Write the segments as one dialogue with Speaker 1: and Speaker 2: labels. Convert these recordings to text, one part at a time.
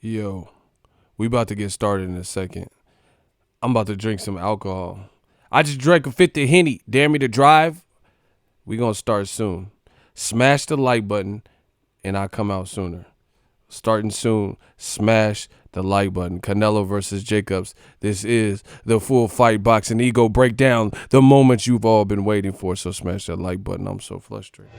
Speaker 1: Yo, we about to get started in a second. I'm about to drink some alcohol. I just drank a 50 Henny. Dare me to drive? We gonna start soon. Smash the like button and I'll come out sooner. Starting soon. Smash the like button. Canelo versus Jacobs. This is the full fight Boxingego breakdown. The moment you've all been waiting for. So smash that like button. I'm so frustrated.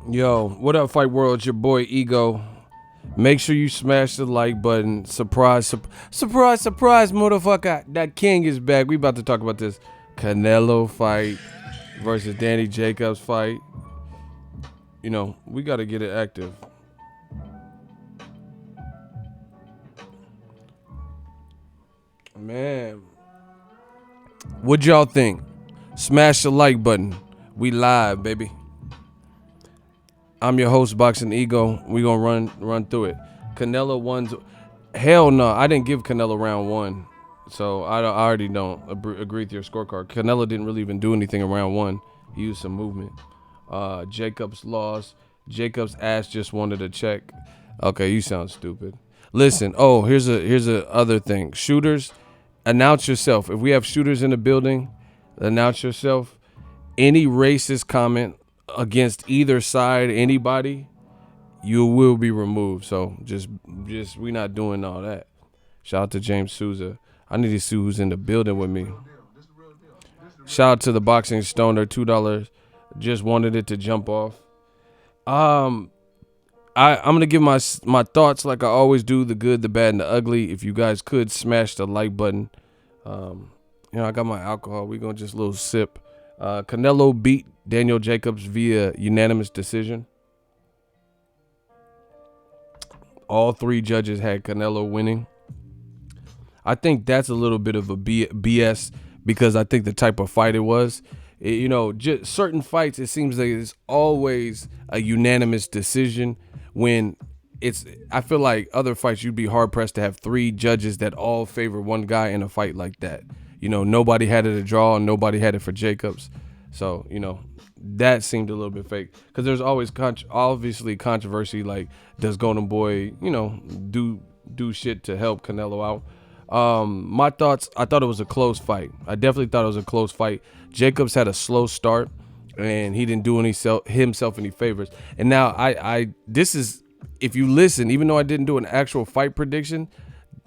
Speaker 1: Yo, what up, Fight World? It's your boy Ego. Make sure you smash the like button. Surprise, surprise, motherfucker. That king is back. We about to talk about this Canelo fight versus Danny Jacobs fight. we got to get it active. Man, what y'all think? Smash the like button. We live, baby. I'm your host, Boxingego. We gonna run through it. Canelo won. Hell no, I didn't give Canelo round one, so I already don't agree with your scorecard. Canelo didn't really even do anything in round one. He used some movement. Jacobs lost. Jacobs' ass just wanted a check. Okay, you sound stupid. Listen. Oh, here's a other thing. Shooters, announce yourself. If we have shooters in the building, announce yourself. Any racist comment against either side, anybody, you will be removed. So just we not doing all that. Shout out to James Souza. I need to see who's in the building with me. Shout out to the Boxing Stoner, $2. Just wanted it to jump off. I'm gonna give my thoughts like I always do, the good, the bad, and the ugly. If you guys could smash the like button. I got my alcohol. We gonna just a little sip. Canelo beat Daniel Jacobs via unanimous decision. All three judges had Canelo winning. I think that's a little bit of a BS because I think the type of fight it was. Just certain fights, it seems like it's always a unanimous decision when I feel like other fights you'd be hard pressed to have three judges that all favor one guy in a fight like that. Nobody had it a draw and nobody had it for Jacobs. So, that seemed a little bit fake because there's always obviously controversy. Like, does Golden Boy, do shit to help Canelo out? My thoughts, I thought it was a close fight. I definitely thought it was a close fight. Jacobs had a slow start and he didn't do himself any favors. And now this is, if you listen, even though I didn't do an actual fight prediction,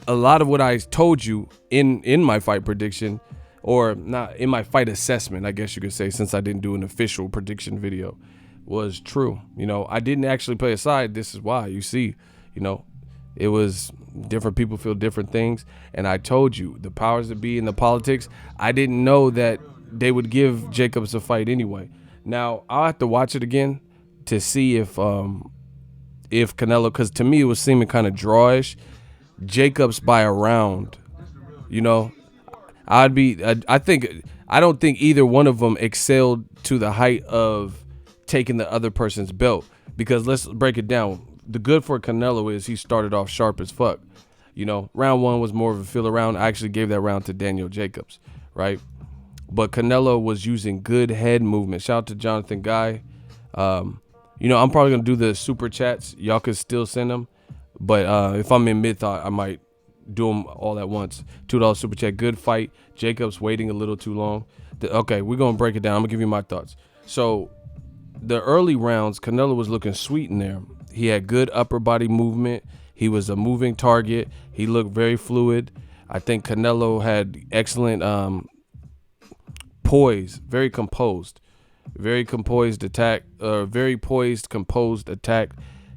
Speaker 1: a lot of what I told you in my fight prediction, or not in my fight assessment, I guess you could say, since I didn't do an official prediction video, was true. I didn't actually play a side. This is why. You see, it was different people feel different things. And I told you, the powers that be in the politics, I didn't know that they would give Jacobs a fight anyway. Now, I'll have to watch it again to see if Canelo, because to me it was seeming kind of drawish. Jacobs by a round, I don't think either one of them excelled to the height of taking the other person's belt, because let's break it down. The good for Canelo is he started off sharp as fuck. Round one was more of a filler round. I actually gave that round to Daniel Jacobs, right? But Canelo was using good head movement. Shout out to Jonathan Guy. I'm probably going to do the super chats. Y'all could still send them. But if I'm in mid-thought, I might do them all at once. $2 super chat. Good fight. Jacobs waiting a little too long. Okay, we're going to break it down. I'm going to give you my thoughts. So the early rounds, Canelo was looking sweet in there. He had good upper body movement. He was a moving target. He looked very fluid. I think Canelo had excellent poise, very composed attack. Very poised, composed attack.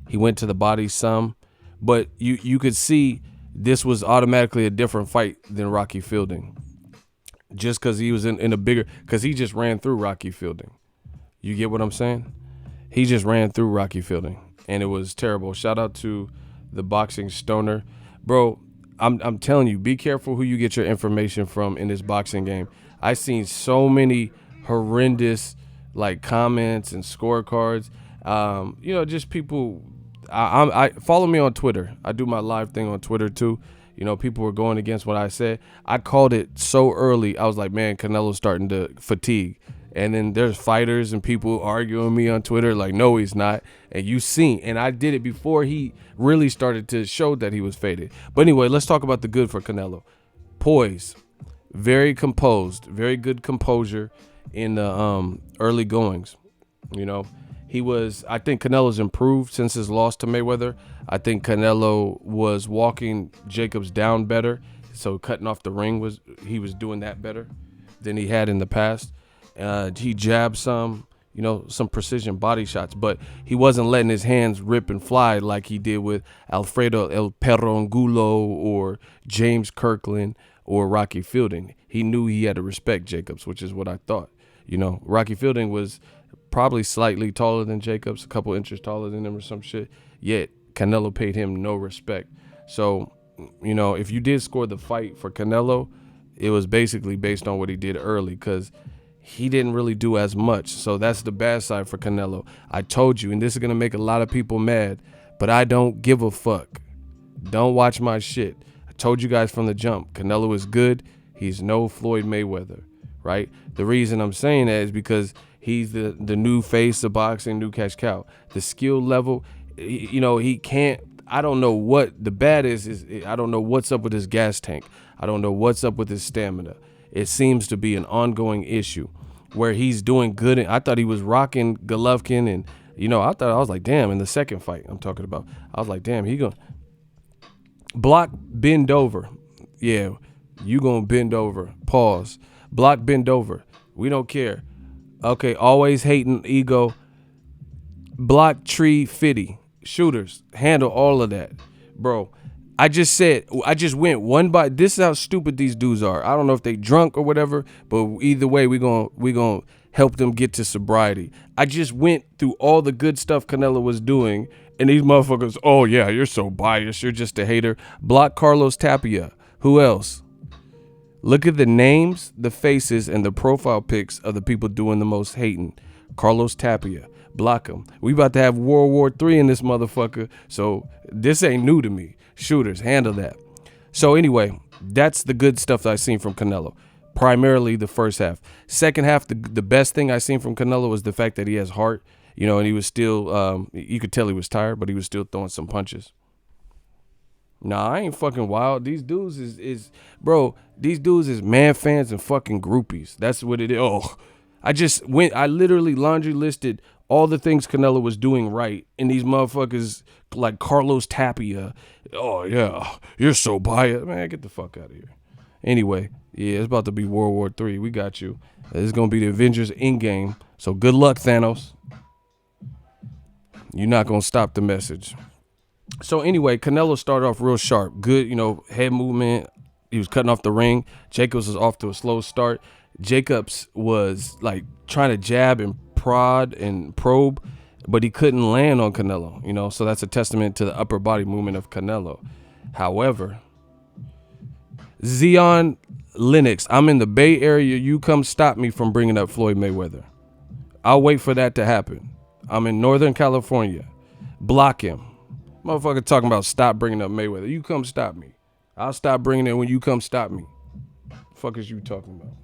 Speaker 1: He went to the body some. But you could see this was automatically a different fight than Rocky Fielding. Just because he was in a bigger, because he just ran through Rocky Fielding. You get what I'm saying? He just ran through Rocky Fielding, and it was terrible. Shout out to the Boxing Stoner. Bro, I'm telling you, be careful who you get your information from in this boxing game. I seen so many horrendous comments and scorecards. Just people. I follow me on Twitter. I do my live thing on Twitter too. People were going against what I said. I called it so early. I was like, man, Canelo's starting to fatigue. And then there's fighters and people arguing with me on Twitter like, no, he's not. And you seen, and I did it before he really started to show that he was faded. But anyway, let's talk about the good for Canelo. Poise, very composed, very good composure in the early goings. I think Canelo's improved since his loss to Mayweather. I think Canelo was walking Jacobs down better. So cutting off the ring, he was doing that better than he had in the past. He jabbed some precision body shots, but he wasn't letting his hands rip and fly like he did with Alfredo El Perro Angulo or James Kirkland or Rocky Fielding. He knew he had to respect Jacobs, which is what I thought. Rocky Fielding was probably slightly taller than Jacobs, a couple inches taller than him or some shit. Yet Canelo paid him no respect. So, you know, if you did score the fight for Canelo, it was basically based on what he did early, because he didn't really do as much. So that's the bad side for Canelo. I told you, and this is going to make a lot of people mad, but I don't give a fuck. Don't watch my shit. I told you guys from the jump, Canelo is good. He's no Floyd Mayweather, right? The reason I'm saying that is because he's the new face of boxing, new cash cow. The skill level, you know, he can't, I don't know what the bad is I don't know what's up with his gas tank. I don't know what's up with his stamina. It seems to be an ongoing issue where he's doing good. I thought he was rocking Golovkin, and, you know, I was like, damn, in the second fight I'm talking about, I was like, damn, he gonna block, bend over. Yeah, you gonna bend over. Pause. Block, bend over. We don't care. Okay, always hating ego. Block, tree, fitty. Shooters, handle all of that. Bro, I just went one by. This is how stupid these dudes are. I don't know if they drunk or whatever, but either way, we gonna help them get to sobriety. I just went through all the good stuff Canelo was doing, and these motherfuckers, oh yeah, you're so biased, you're just a hater. Block Carlos Tapia. Who else? Look at the names, the faces, and the profile pics of the people doing the most hating. Carlos Tapia. Block him. We about to have World War III in this motherfucker, so this ain't new to me. Shooters, handle that. So anyway, that's the good stuff that I seen from Canelo. Primarily the first half. Second half, the best thing I seen from Canelo was the fact that he has heart. You know, and he was still, you could tell he was tired, but he was still throwing some punches. Nah, I ain't fucking wild. These dudes is bro, these dudes is man fans and fucking groupies. That's what it is. Oh, I literally laundry listed all the things Canelo was doing right, and these motherfuckers like Carlos Tapia. Oh yeah, you're so biased. Man, get the fuck out of here. Anyway, yeah, it's about to be World War III. We got you. It's gonna be the Avengers Endgame. So good luck, Thanos. You're not gonna stop the message. So anyway, Canelo started off real sharp. Good, you know, head movement. He was cutting off the ring. Jacobs was off to a slow start. Jacobs was like trying to jab and prod and probe, but he couldn't land on Canelo, you know, so that's a testament to the upper body movement of Canelo. However, Zion Lennox, I'm in the Bay Area. You come stop me from bringing up Floyd Mayweather. I'll wait for that to happen. I'm in Northern California. Block him. Motherfucker talking about stop bringing up Mayweather. You come stop me. I'll stop bringing it when you come stop me. Fuck is you talking about?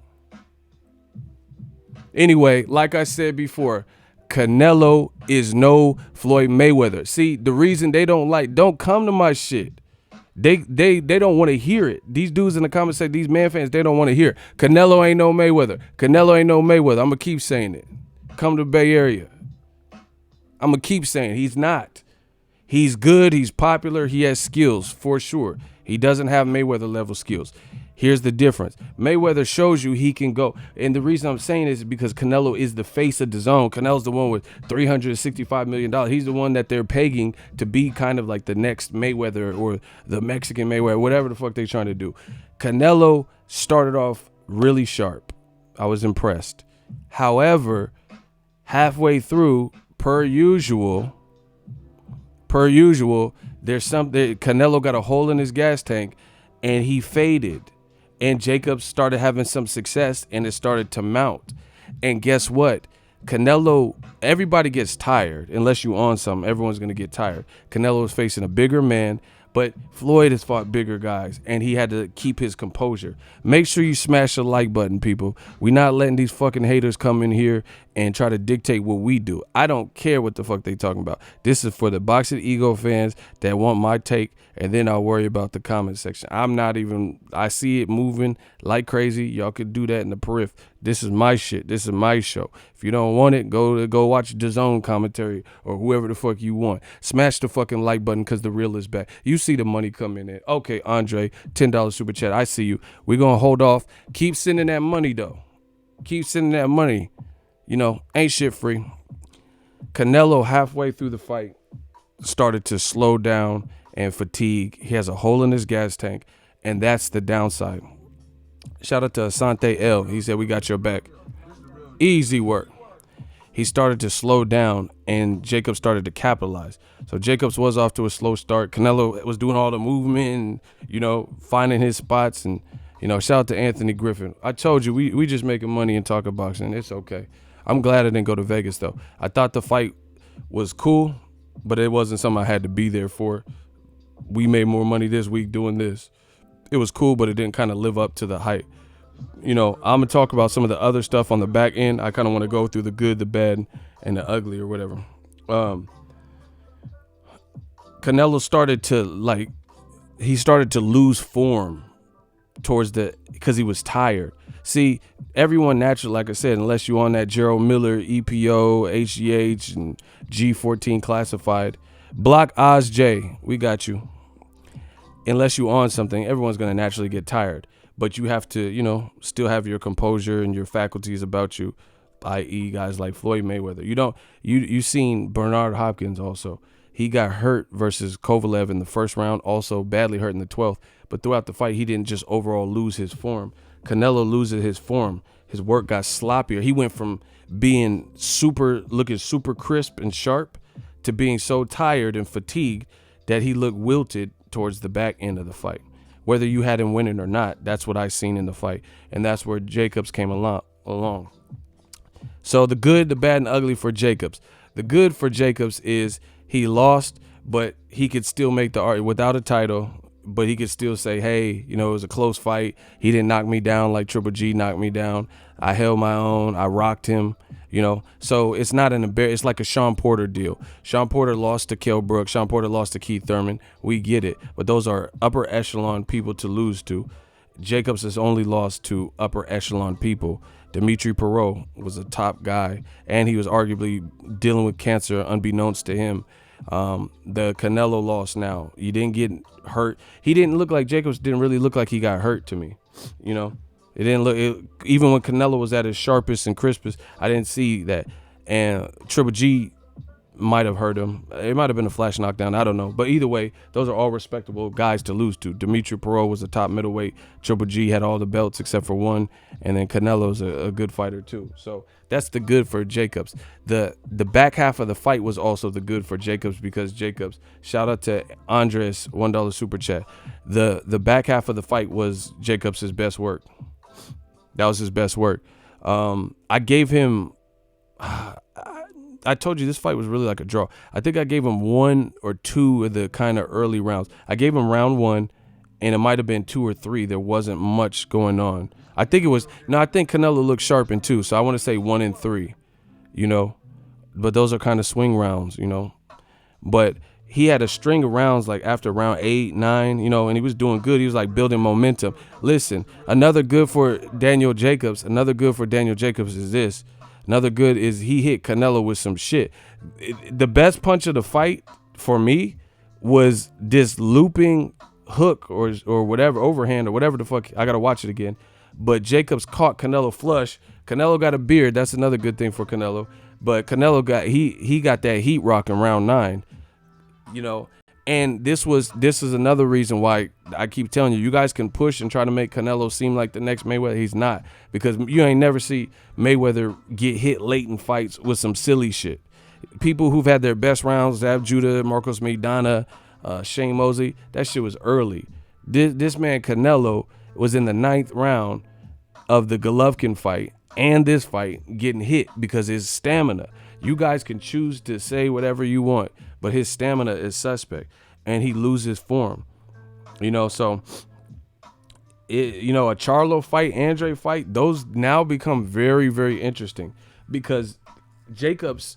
Speaker 1: Anyway, like I said before, Canelo is no Floyd Mayweather. See, the reason they don't come to my shit. They don't want to hear it. These dudes in the comments say, these man fans, they don't want to hear it. Canelo ain't no Mayweather. Canelo ain't no Mayweather. I'm going to keep saying it. Come to the Bay Area. I'm going to keep saying it. He's not. He's good. He's popular. He has skills for sure. He doesn't have Mayweather level skills. Here's the difference. Mayweather shows you he can go. And the reason I'm saying this is because Canelo is the face of the zone. Canelo's the one with $365 million. He's the one that they're pegging to be kind of like the next Mayweather or the Mexican Mayweather, whatever the fuck they're trying to do. Canelo started off really sharp. I was impressed. However, halfway through, per usual, there's something. Canelo got a hole in his gas tank and he faded. And Jacobs started having some success and it started to mount. And guess what? Canelo, everybody gets tired. Unless you on something, everyone's going to get tired. Canelo is facing a bigger man, but Floyd has fought bigger guys and he had to keep his composure. Make sure you smash the like button, people. We're not letting these fucking haters come in here and try to dictate what we do. I don't care what the fuck they talking about. This is for the Boxingego fans that want my take, and then I'll worry about the comment section. I see it moving like crazy. Y'all could do that in the periph. This is my shit. This is my show. If you don't want it, go watch DAZN commentary or whoever the fuck you want. Smash the fucking like button because the real is back. You see the money coming in. Okay, Andre, $10 super chat. I see you. We're going to hold off. Keep sending that money, though. Keep sending that money. You know, ain't shit free. Canelo, halfway through the fight, started to slow down and fatigue. He has a hole in his gas tank, and that's the downside. Shout out to Asante L. He said, we got your back. Easy work. he started to slow down, and Jacobs started to capitalize. So Jacobs was off to a slow start. Canelo was doing all the movement and, finding his spots. And, shout out to Anthony Griffin. I told you, we just making money and talking boxing. It's okay. I'm glad I didn't go to Vegas, though. I thought the fight was cool, but it wasn't something I had to be there for. We made more money this week doing this. It was cool, but it didn't kind of live up to the hype. I'm going to talk about some of the other stuff on the back end. I kind of want to go through the good, the bad, and the ugly or whatever. Canelo started to lose form because he was tired. See, everyone naturally, like I said, unless you're on that Gerald Miller, EPO, HGH, and G14 classified, block Oz J, we got you. Unless you're on something, everyone's going to naturally get tired. But you have to, still have your composure and your faculties about you, i.e. guys like Floyd Mayweather. You seen Bernard Hopkins also. He got hurt versus Kovalev in the first round, also badly hurt in the 12th. But throughout the fight, he didn't just overall lose his form. Canelo loses his form. His work got sloppier. He went from being looking super crisp and sharp to being so tired and fatigued that he looked wilted towards the back end of the fight. Whether you had him winning or not, that's what I seen in the fight. And that's where Jacobs came along. So the good, the bad, and ugly for Jacobs. The good for Jacobs is he lost, but he could still make the argument without a title, but he could still say, hey, it was a close fight. He didn't knock me down like Triple G knocked me down. I held my own. I rocked him. So it's not it's like a Sean Porter deal. Sean Porter lost to Kell Brook. Sean Porter lost to Keith Thurman. We get it. But those are upper echelon people to lose to. Jacobs has only lost to upper echelon people. Dimitri Perot was a top guy, and he was arguably dealing with cancer unbeknownst to him. The Canelo loss now. He didn't get hurt. Jacobs didn't really look like he got hurt to me. It didn't look, even when Canelo was at his sharpest and crispest, I didn't see that. And Triple G might have hurt him. It might have been a flash knockdown. I don't know. But either way, those are all respectable guys to lose to. Dimitri Perot was a top middleweight. Triple G had all the belts except for one. And then Canelo's a good fighter too. So that's the good for Jacobs. The back half of the fight was also the good for Jacobs because Jacobs, shout out to Andres, $1 super chat. The back half of the fight was Jacobs' best work. That was his best work. I gave him, I told you this fight was really like a draw. I think I gave him one or two of the kind of early rounds. I gave him round one, and it might have been 2 or 3. There wasn't much going on. I think Canelo looked sharp in 2, so I want to say 1 and 3, But those are kind of swing rounds, But he had a string of rounds like after round 8, 9, and he was doing good. He was like building momentum. Listen, another good for Daniel Jacobs is this. Another good is he hit Canelo with some shit. The best punch of the fight for me was this looping hook or whatever, overhand or whatever the fuck. I got to watch it again. But Jacobs caught Canelo flush. Canelo got a beard. That's another good thing for Canelo. But Canelo he got that heat rock in round 9. And this is another reason why I keep telling you guys can push and try to make Canelo seem like the next Mayweather. He's not, because you ain't never see Mayweather get hit late in fights with some silly shit. People who've had their best rounds, Zav Judah, Marcos Maidana, Shane Mosley, that shit was early. This man Canelo was in the 9th round of the Golovkin fight and this fight getting hit because his stamina. You guys can choose to say whatever you want, but his stamina is suspect, and he loses form. So a Charlo fight, Andre fight, those now become very, very interesting because Jacobs.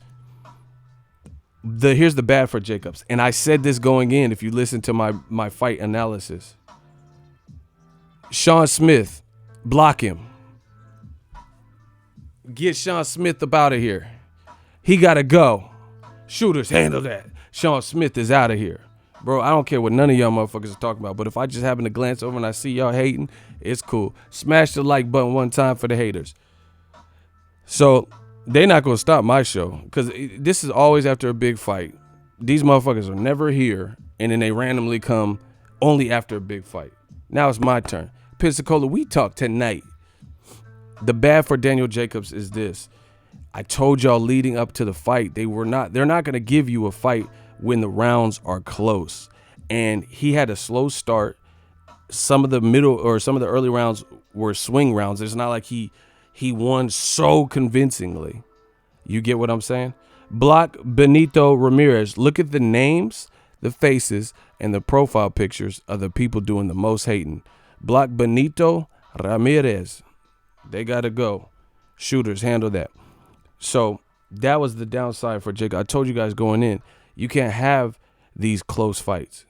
Speaker 1: Here's the bad for Jacobs, and I said this going in. If you listen to my fight analysis, Sean Smith, block him. Get Sean Smith up out of here. He got to go. Shooters, handle that. Sean Smith is out of here. Bro, I don't care what none of y'all motherfuckers are talking about, but if I just happen to glance over and I see y'all hating, it's cool. Smash the like button one time for the haters. So they're not going to stop my show because this is always after a big fight. These motherfuckers are never here, and then they randomly come only after a big fight. Now it's my turn. Pensacola, we talk tonight. The bad for Daniel Jacobs is this. I told y'all leading up to the fight, they're not going to give you a fight when the rounds are close. And he had a slow start. Some of the middle or some of the early rounds were swing rounds. It's not like he won so convincingly. You get what I'm saying? Block Benito Ramirez. Look at the names, the faces, and the profile pictures of the people doing the most hating. Block Benito Ramirez. They got to go. Shooters, handle that. So that was the downside for Jake. I told you guys going in, you can't have these close fights.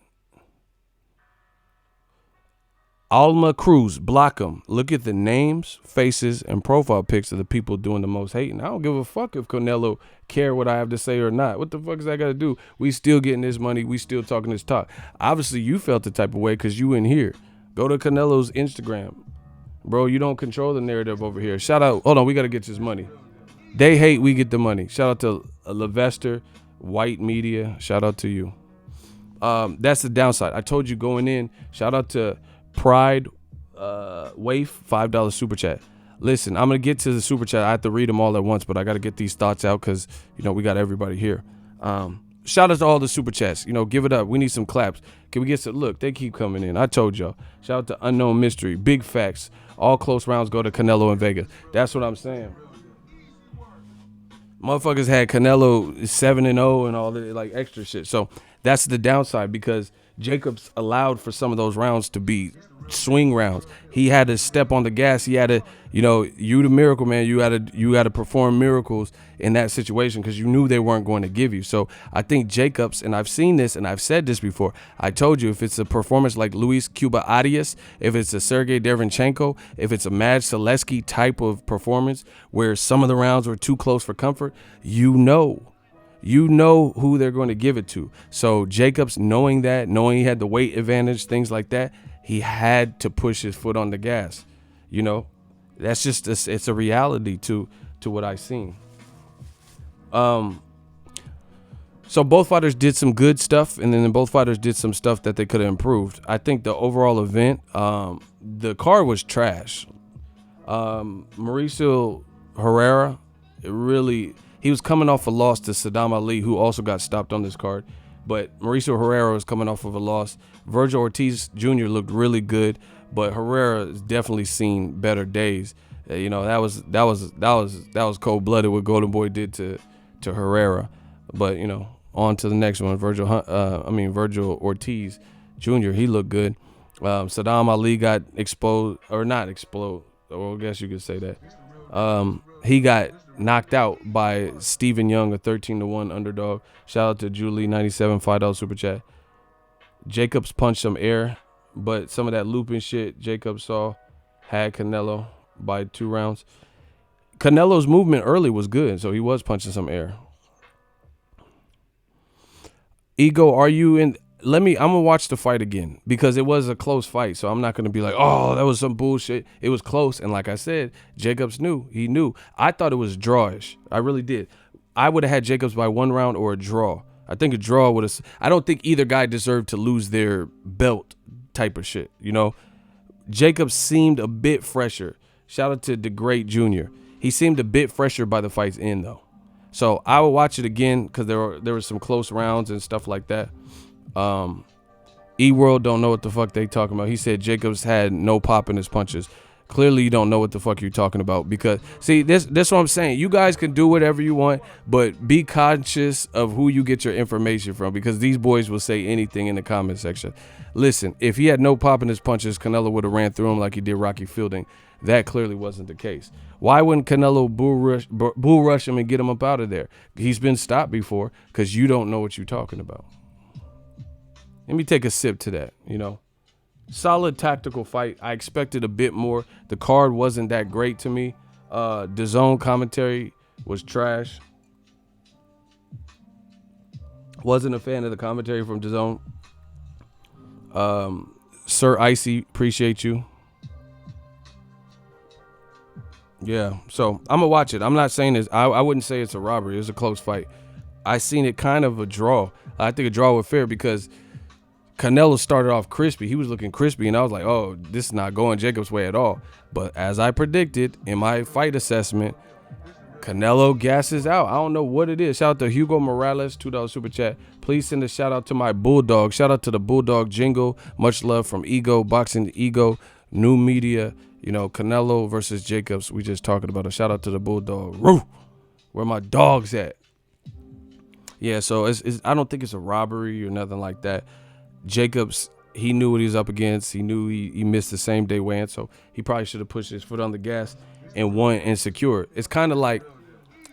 Speaker 1: Alma Cruz, block them. Look at the names, faces, and profile pics of the people doing the most hating. I don't give a fuck if Canelo care what I have to say or not. What the fuck is that got to do? We still getting this money. We still talking this talk. Obviously, you felt the type of way because you in here. Go to Canelo's Instagram. Bro, you don't control the narrative over here. Shout out. Hold on, we got to get this money. They hate, we get the money. Shout out to Levester, White Media. Shout out to you. That's the downside. I told you going in. Shout out to Pride Waif, $5 super chat. Listen, I'm going to get to the super chat. I have to read them all at once, but I got to get these thoughts out because, we got everybody here. Shout out to all the super chats. Give it up. We need some claps. Can we get some? Look, they keep coming in. I told y'all. Shout out to Unknown Mystery. Big facts. All close rounds go to Canelo in Vegas. That's what I'm saying. Motherfuckers had Canelo 7-0 and all the extra shit. So that's the downside because Jacobs allowed for some of those rounds to be swing rounds. He had to step on the gas. He had to, you the miracle man. You had to perform miracles in that situation because you knew they weren't going to give you. So I think Jacobs, and I've seen this and I've said this before. I told you if it's a performance like Luis Cuba Arias, if it's a Sergey Derevyanchenko, if it's a Mad Selesky type of performance where some of the rounds were too close for comfort, you know who they're going to give it to. So Jacobs, knowing he had the weight advantage, things like that, he had to push his foot on the gas. That's just it's a reality to what I've seen. So both fighters did some good stuff, and then both fighters did some stuff that they could have improved. I think the overall event, the card was trash. Mauricio Herrera, he was coming off a loss to Saddam Ali, who also got stopped on this card. But Mauricio Herrera was coming off of a loss. Virgil Ortiz Jr. looked really good, but Herrera has definitely seen better days. That was cold blooded what Golden Boy did to Herrera. But on to the next one. Virgil Ortiz Jr. He looked good. Saddam Ali got exposed, or not explode. Well, I guess you could say that. He got knocked out by Stephen Young, a 13-1 underdog. Shout out to Julie, 97, $5 super chat. Jacobs punched some air, but some of that looping shit Jacobs saw had Canelo by 2 rounds. Canelo's movement early was good, so he was punching some air. Ego, are you in? I'm gonna watch the fight again because it was a close fight, so I'm not gonna be like, oh, that was some bullshit. It was close, and like I said, Jacobs knew. He knew. I thought it was drawish. I really did. I would have had Jacobs by 1 round or a draw. I think a draw would have. I don't think either guy deserved to lose their belt type of shit. Jacobs seemed a bit fresher. Shout out to the great Jr. He seemed a bit fresher by the fight's end though. So I will watch it again because there were some close rounds and stuff like that. E-World don't know what the fuck they talking about. He said Jacobs had no pop in his punches. Clearly you don't know what the fuck you're talking about because, see, this what I'm saying. You guys can do whatever you want, but be conscious of who you get your information from because these boys will say anything in the comment section. Listen, if he had no pop in his punches, Canelo would have ran through him like he did Rocky Fielding. That clearly wasn't the case. Why wouldn't Canelo bull rush him and get him up out of there? He's been stopped before because you don't know what you're talking about. Let me take a sip to that, Solid tactical fight. I expected a bit more. The card wasn't that great to me. DAZN commentary was trash. Wasn't a fan of the commentary from DAZN. Sir Icy, appreciate you. Yeah, so I'm going to watch it. I'm not saying this. I wouldn't say it's a robbery. It's a close fight. I seen it kind of a draw. I think a draw was fair because Canelo started off crispy. He was looking crispy, and I was like, oh, this is not going Jacobs' way at all. But as I predicted in my fight assessment, Canelo gasses out. I don't know what it is. Shout out to Hugo Morales, $2 super chat. Please send a shout out to my Bulldog. Shout out to the Bulldog Jingle. Much love from Ego, Boxingego, New Media. You know, Canelo versus Jacobs. We just talking about a shout out to the Bulldog. Woo! Where my dogs at? Yeah, so I don't think it's a robbery or nothing like that. Jacobs, he knew what he was up against. He knew he missed the same day weigh-in, so he probably should have pushed his foot on the gas and won and secured. It's kind of like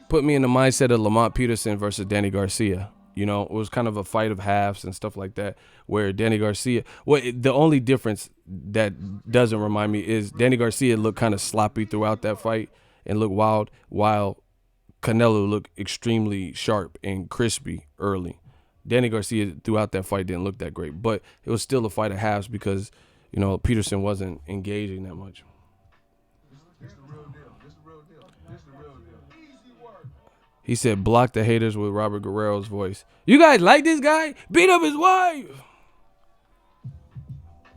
Speaker 1: put me in the mindset of Lamont Peterson versus Danny Garcia. You know, it was kind of a fight of halves and stuff like that, where Danny Garcia, the only difference that doesn't remind me is Danny Garcia looked kind of sloppy throughout that fight and looked wild, while Canelo looked extremely sharp and crispy early. Danny Garcia throughout that fight didn't look that great, but it was still a fight of halves because, you know, Peterson wasn't engaging that much. He said, block the haters with Robert Guerrero's voice. You guys like this guy? Beat up his wife.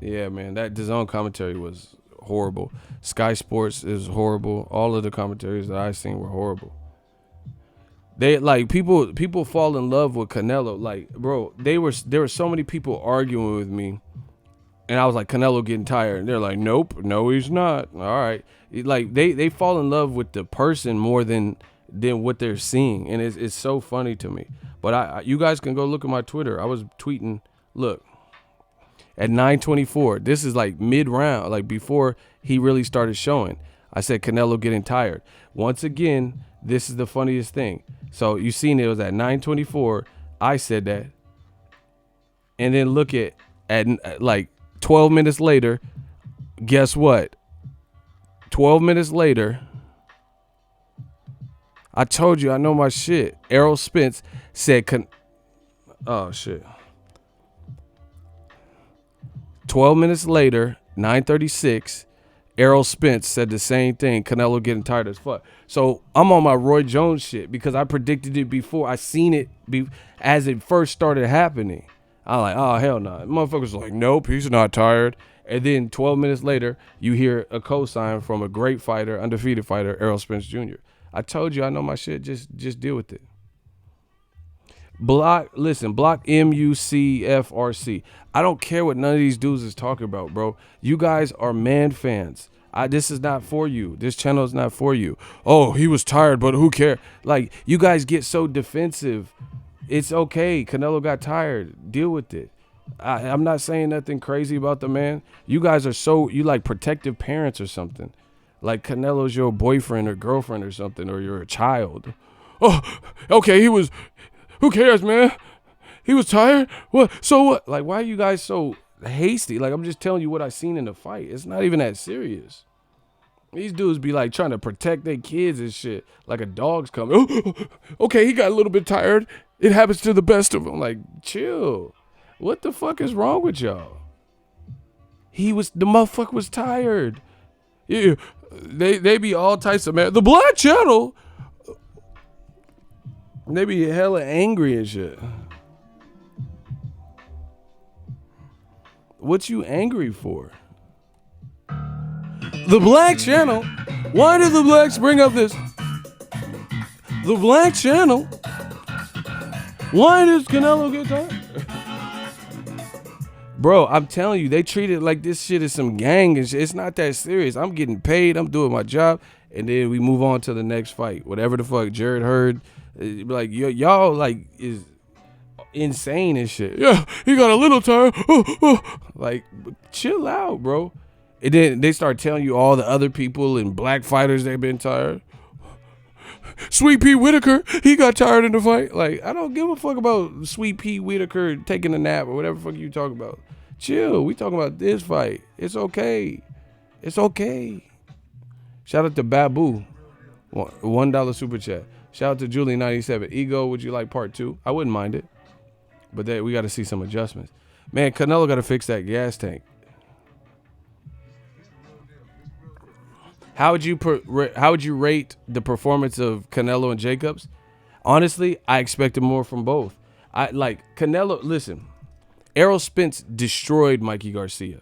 Speaker 1: Yeah, man, that DAZN commentary was horrible. Sky Sports is horrible. All of the commentaries that I seen were horrible. They like people fall in love with Canelo. Like, bro, there were so many people arguing with me, and I was like, Canelo getting tired, and they're like, nope, no, he's not. All right, like they fall in love with the person more than what they're seeing, and it's so funny to me. But you guys can go look at my Twitter. I was tweeting, look, at 9:24. This is like mid-round, like before he really started showing. I said Canelo getting tired. Once again, this is the funniest thing. So you seen it was at 9:24. I said that, and then look at like 12 minutes later. Guess what? 12 minutes later. I told you I know my shit. Errol Spence said, oh shit. 12 minutes later, 9:36, Errol Spence said the same thing. Canelo getting tired as fuck. So I'm on my Roy Jones shit because I predicted it before. I seen it as it first started happening. I'm like, oh, hell no. Motherfuckers like, nope, he's not tired. And then 12 minutes later, you hear a cosign from a great fighter, undefeated fighter, Errol Spence Jr. I told you I know my shit. Just deal with it. Block MUCFRC. I don't care what none of these dudes is talking about, bro. You guys are man fans. This is not for you. This channel is not for you. Oh, he was tired, but who cares? Like, you guys get so defensive. It's okay. Canelo got tired. Deal with it. I'm not saying nothing crazy about the man. You guys are you like protective parents or something. Like Canelo's your boyfriend or girlfriend or something, or you're a child. Oh, okay, who cares, man? He was tired? What? So what? Like, why are you guys so hasty? Like, I'm just telling you what I seen in the fight. It's not even that serious. These dudes be like trying to protect their kids and shit. Like a dog's coming. Oh, okay, he got a little bit tired. It happens to the best of them. Like, chill. What the fuck is wrong with y'all? The motherfucker was tired. Yeah, they be all types of mad. The Black Channel, they be hella angry and shit. What you angry for? The Black Channel? Why did the blacks bring up this? The Black Channel? Why does Canelo get tired? Bro, I'm telling you, they treat it like this shit is some gang and shit. It's not that serious. I'm getting paid. I'm doing my job. And then we move on to the next fight. Whatever the fuck Jared Hurd. Like, y'all, like, is insane and shit. Yeah, he got a little tired. Like, chill out, bro. And then they start telling you all the other people and black fighters, they've been tired. Sweet Pea Whitaker, he got tired in the fight. Like, I don't give a fuck about Sweet Pea Whitaker taking a nap or whatever the fuck you talking about. Chill. We talking about this fight. It's okay. It's okay. Shout out to Babu. $1 super chat. Shout out to Julie97. Ego, would you like part 2? I wouldn't mind it. But we got to see some adjustments. Man, Canelo got to fix that gas tank. How would you rate the performance of Canelo and Jacobs? Honestly, I expected more from both. I like Canelo. Listen, Errol Spence destroyed Mikey Garcia.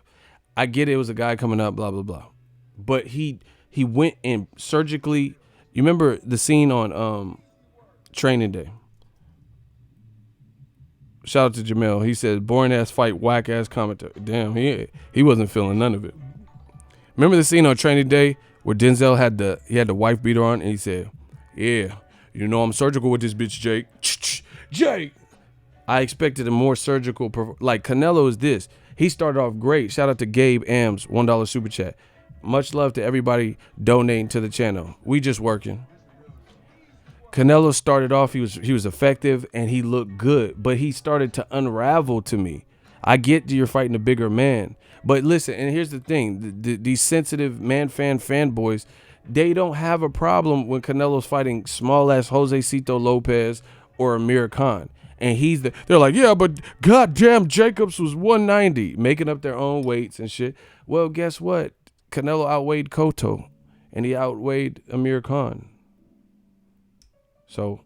Speaker 1: I get it was a guy coming up, blah blah blah, but he went and surgically, You remember the scene on Training Day? Shout out to Jamel. He said, boring ass fight, whack ass commentary. Damn, he wasn't feeling none of it. Remember the scene on Training Day where Denzel had the wife beater on, and he said, "Yeah, you know I'm surgical with this bitch, Jake." Jake. I expected a more surgical, like Canelo is this. He started off great. Shout out to Gabe Ams, $1 super chat. Much love to everybody donating to the channel. We just working. Canelo started off, he was effective and he looked good, but he started to unravel to me. I get you're fighting a bigger man, but listen, and here's the thing, these sensitive fanboys, they don't have a problem when Canelo's fighting small ass Jose Cito Lopez or Amir Khan. And they're like, yeah, but goddamn Jacobs was 190, making up their own weights and shit. Well, guess what? Canelo outweighed Cotto and he outweighed Amir Khan. So,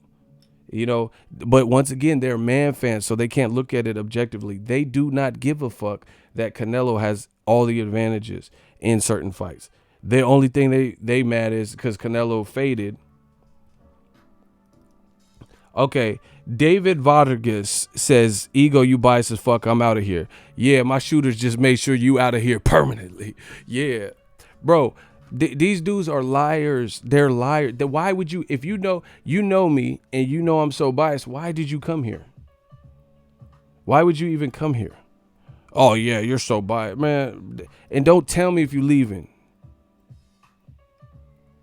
Speaker 1: but once again, they're man fans, so they can't look at it objectively. They do not give a fuck that Canelo has all the advantages in certain fights. The only thing they mad is because Canelo faded. Okay, David Vargas says, ego, you biased as fuck, I'm out of here. Yeah, my shooters just made sure you out of here permanently. Yeah. Bro, these dudes are liars. They're liars. Why would you, if you know me and you know I'm so biased, why did you come here? Why would you even come here? Oh, yeah, you're so biased, man. And don't tell me if you're leaving.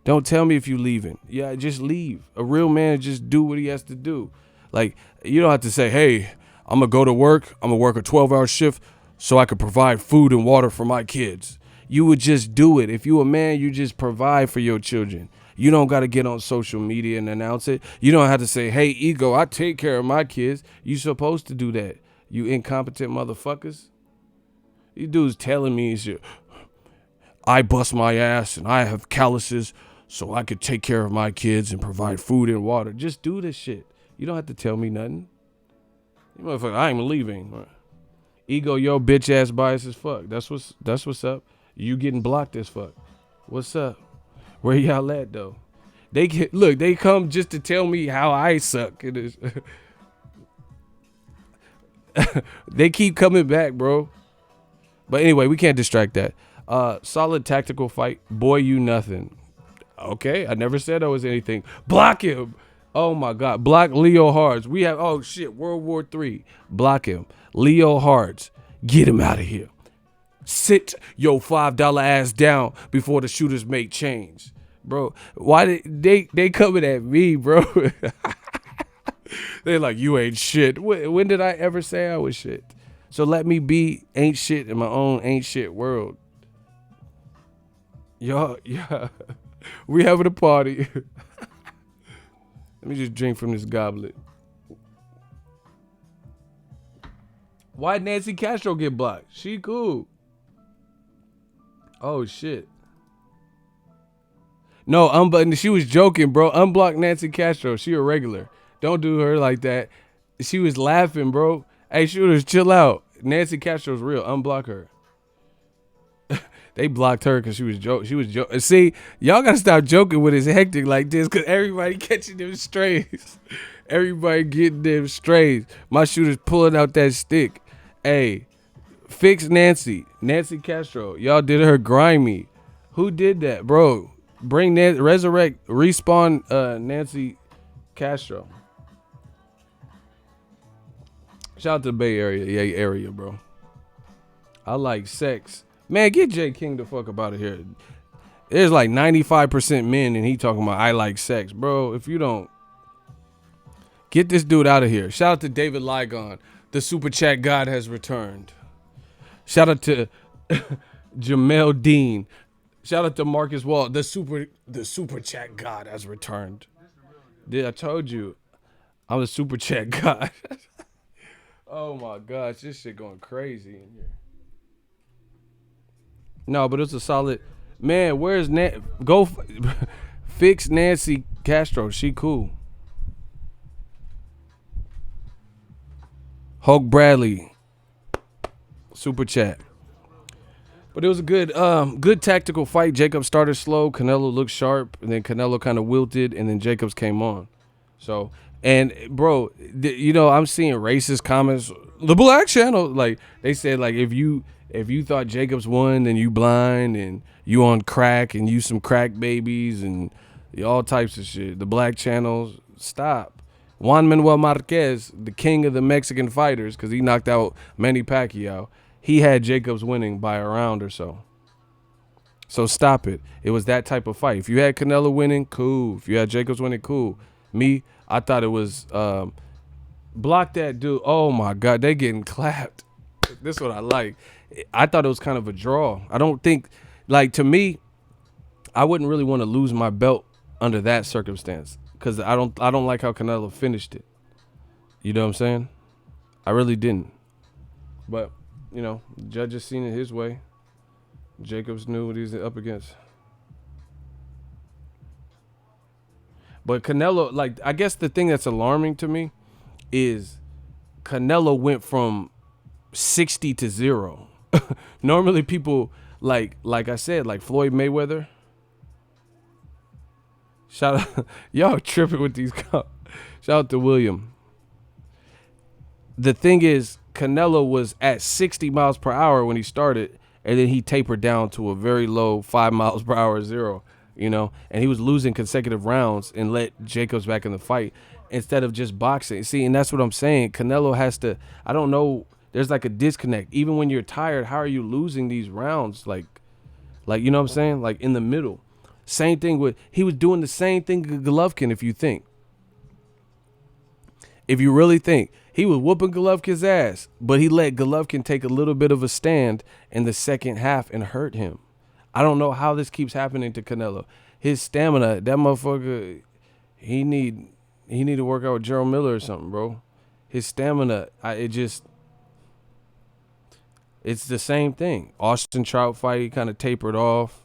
Speaker 1: Don't tell me if you're leaving. Yeah, just leave. A real man just do what he has to do. Like, you don't have to say, hey, I'm going to go to work. I'm going to work a 12-hour shift so I can provide food and water for my kids. You would just do it. If you a man, you just provide for your children. You don't got to get on social media and announce it. You don't have to say, hey, ego, I take care of my kids. You supposed to do that. You incompetent motherfuckers. These dudes telling me shit. I bust my ass and I have calluses so I could take care of my kids and provide food and water. Just do this shit. You don't have to tell me nothing. You motherfucker, I ain't leaving. Ego, yo, bitch ass bias as fuck. That's what's up. You getting blocked as fuck. What's up? Where y'all at though? They come just to tell me how I suck. It is. They keep coming back, bro. But anyway, we can't distract that. Solid tactical fight. Boy, you nothing. Okay, I never said I was anything. Block him. Oh my God. Block Leo Hards. We have, oh shit, World War III. Block him. Leo Hards. Get him out of here. Sit your $5 ass down before the shooters make change. Bro, why they coming at me, bro? They're like, you ain't shit. When did I ever say I was shit? So let me be ain't shit in my own ain't shit world. Y'all, yeah. We having a party. Let me just drink from this goblet. Why'd Nancy Castro get blocked? She cool. Oh, shit. No, she was joking, bro. Unblock Nancy Castro. She a regular. Don't do her like that. She was laughing, bro. Hey, shooters, chill out. Nancy Castro's real. Unblock her. They blocked her because she was joking. See, y'all gotta stop joking when it's hectic like this, because everybody catching them strays. Everybody getting them strays. My shooter's pulling out that stick. Hey, fix Nancy Castro. Y'all did her grimy. Who did that, bro? Bring resurrect, respawn Nancy Castro. Shout out to the Bay Area, bro. I like sex. Man, get J King the fuck up out of here. There's like 95% men and he talking about I like sex. Bro, if you don't, get this dude out of here. Shout out to David Ligon. The super chat god has returned. Shout out to Jamel Dean. Shout out to Marcus Wall. The super chat god has returned. I told you, I'm the super chat god. Oh my gosh, this shit going crazy in here. No, but it's a solid man. Where's fix Nancy Castro? She cool. Hulk Bradley, super chat. But it was a good tactical fight. Jacobs started slow. Canelo looked sharp, and then Canelo kind of wilted, and then Jacobs came on. So, and bro, I'm seeing racist comments. The Black Channel, like they said, like if you thought Jacobs won, then you blind and you on crack and you some crack babies and all types of shit. The Black Channels, stop. Juan Manuel Marquez, the king of the Mexican fighters, because he knocked out Manny Pacquiao, he had Jacobs winning by a round or so. So stop it. It was that type of fight. If you had Canelo winning, cool. If you had Jacobs winning, cool. Me, I thought it was block that dude. Oh my God, they getting clapped. This is what I like. I thought it was kind of a draw. I don't think, like, to me, I wouldn't really want to lose my belt under that circumstance because I don't like how Canelo finished it. You know what I'm saying? I really didn't. But the judges seen it his way. Jacobs knew what he was up against. But Canelo, like, I guess the thing that's alarming to me is Canelo went from 60 to 0. Normally people like I said, like Floyd Mayweather. Shout out, y'all tripping with these cops. Shout out to William. The thing is, Canelo was at 60 miles per hour when he started, and then he tapered down to a very low 5 miles per hour 0, and he was losing consecutive rounds and let Jacobs back in the fight instead of just boxing. See, and that's what I'm saying. Canelo has to, I don't know, there's like a disconnect. Even when you're tired, how are you losing these rounds? Like, you know what I'm saying? Like in the middle. Same thing he was doing the same thing to Golovkin, if you really think. He was whooping Golovkin's ass, but he let Golovkin take a little bit of a stand in the second half and hurt him. I don't know how this keeps happening to Canelo. His stamina, that motherfucker, he need to work out with Gerald Miller or something, bro. His stamina, it's the same thing. Austin Trout fight, he kind of tapered off.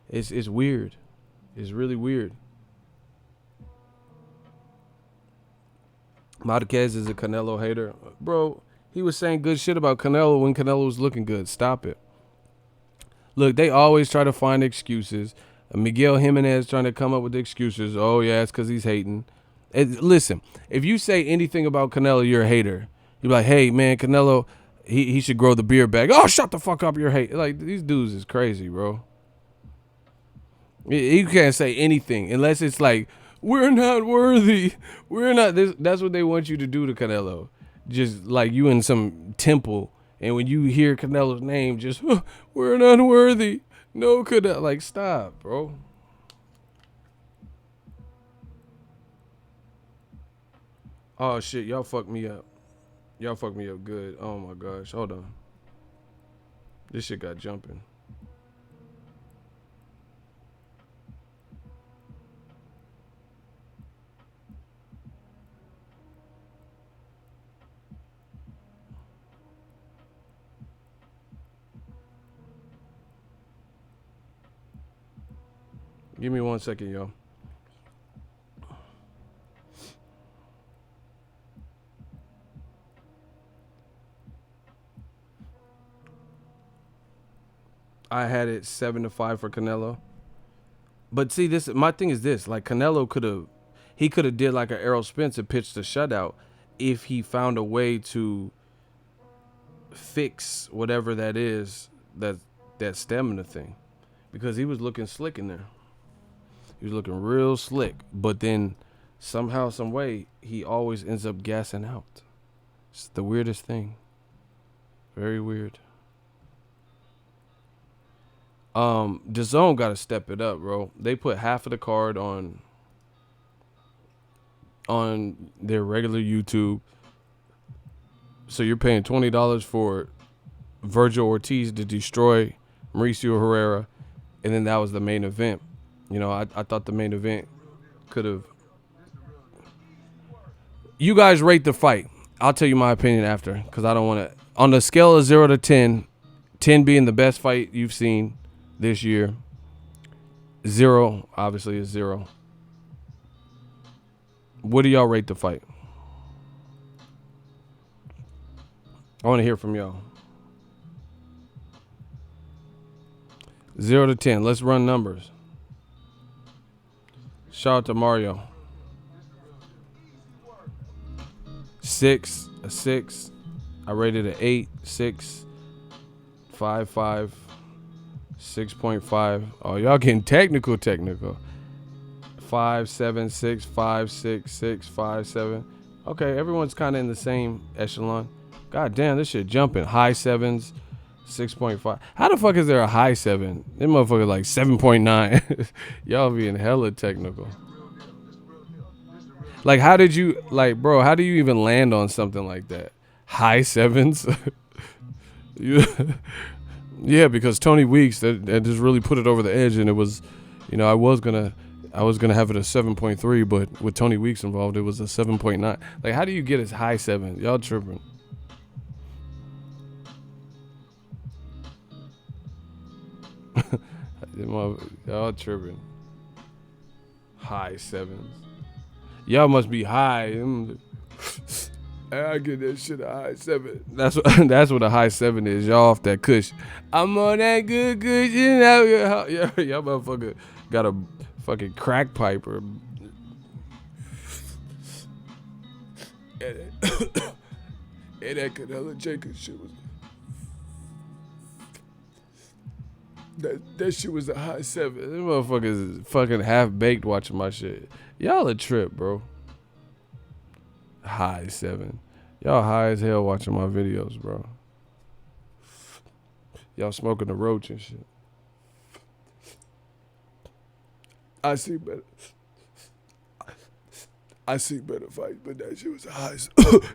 Speaker 1: It's weird. It's really weird. Marquez is a Canelo hater. Bro, he was saying good shit about Canelo when Canelo was looking good. Stop it. Look, they always try to find excuses. Miguel Jimenez trying to come up with excuses. Oh, yeah, it's because he's hating. Listen, if you say anything about Canelo, you're a hater. You're like, hey, man, Canelo, he should grow the beard back. Oh, shut the fuck up, you're hating. Like, these dudes is crazy, bro. You can't say anything unless it's like, we're not worthy. We're not. That's what they want you to do to Canelo. Just like you in some temple, and when you hear Canelo's name, just, we're not worthy. No, Canelo. Like, stop, bro. Oh, shit. Y'all fucked me up. Y'all fucked me up good. Oh, my gosh. Hold on. This shit got jumping. Give me 1 second, y'all. I had it 7-5 for Canelo. But see, my thing is this: like Canelo could have did like an Errol Spence and pitched a shutout if he found a way to fix whatever that is, that stamina thing, because he was looking slick in there. He was looking real slick, but then somehow, some way, he always ends up gassing out. It's the weirdest thing. Very weird. DAZN got to step it up, bro. They put half of the card on their regular YouTube. So you're paying $20 for Virgil Ortiz to destroy Mauricio Herrera, and then that was the main event. I thought the main event could have. You guys rate the fight. I'll tell you my opinion after, because I don't want to. On the scale of 0 to 10, 10 being the best fight you've seen this year, 0 obviously is 0. What do y'all rate the fight? I want to hear from y'all. 0 to 10. Let's run numbers. Shout out to Mario. 6, a 6. I rated it 8, 6, 5, 5, 6.5. Oh, y'all getting technical. 5, 7, 6, 5, 6, 6, 5, 7. Okay, everyone's kind of in the same echelon. God damn, this shit jumping. High 7s, 6.5. How the fuck is there a high 7? This motherfucker like 7.9. Y'all being hella technical. Like, how did you, like, bro, how do you even land on something like that? High 7s? Yeah, because Tony Weeks, that just really put it over the edge, and it was, you know, I was gonna have it a 7.3, but with Tony Weeks involved, it was a 7.9. Like, how do you get as high 7? Y'all tripping. Y'all tripping. High 7s. Y'all must be high. I get that shit a high 7. That's what a high 7 is. Y'all off that kush. I'm on that good kush. You know, y'all motherfucker got a fucking crack pipe or. And that Canelo Jacobs shit was. That shit was a high 7. This motherfuckers is fucking half baked watching my shit. Y'all a trip, bro. High 7. Y'all high as hell watching my videos, bro. Y'all smoking the roach and shit. I see better fights, but that shit was a high.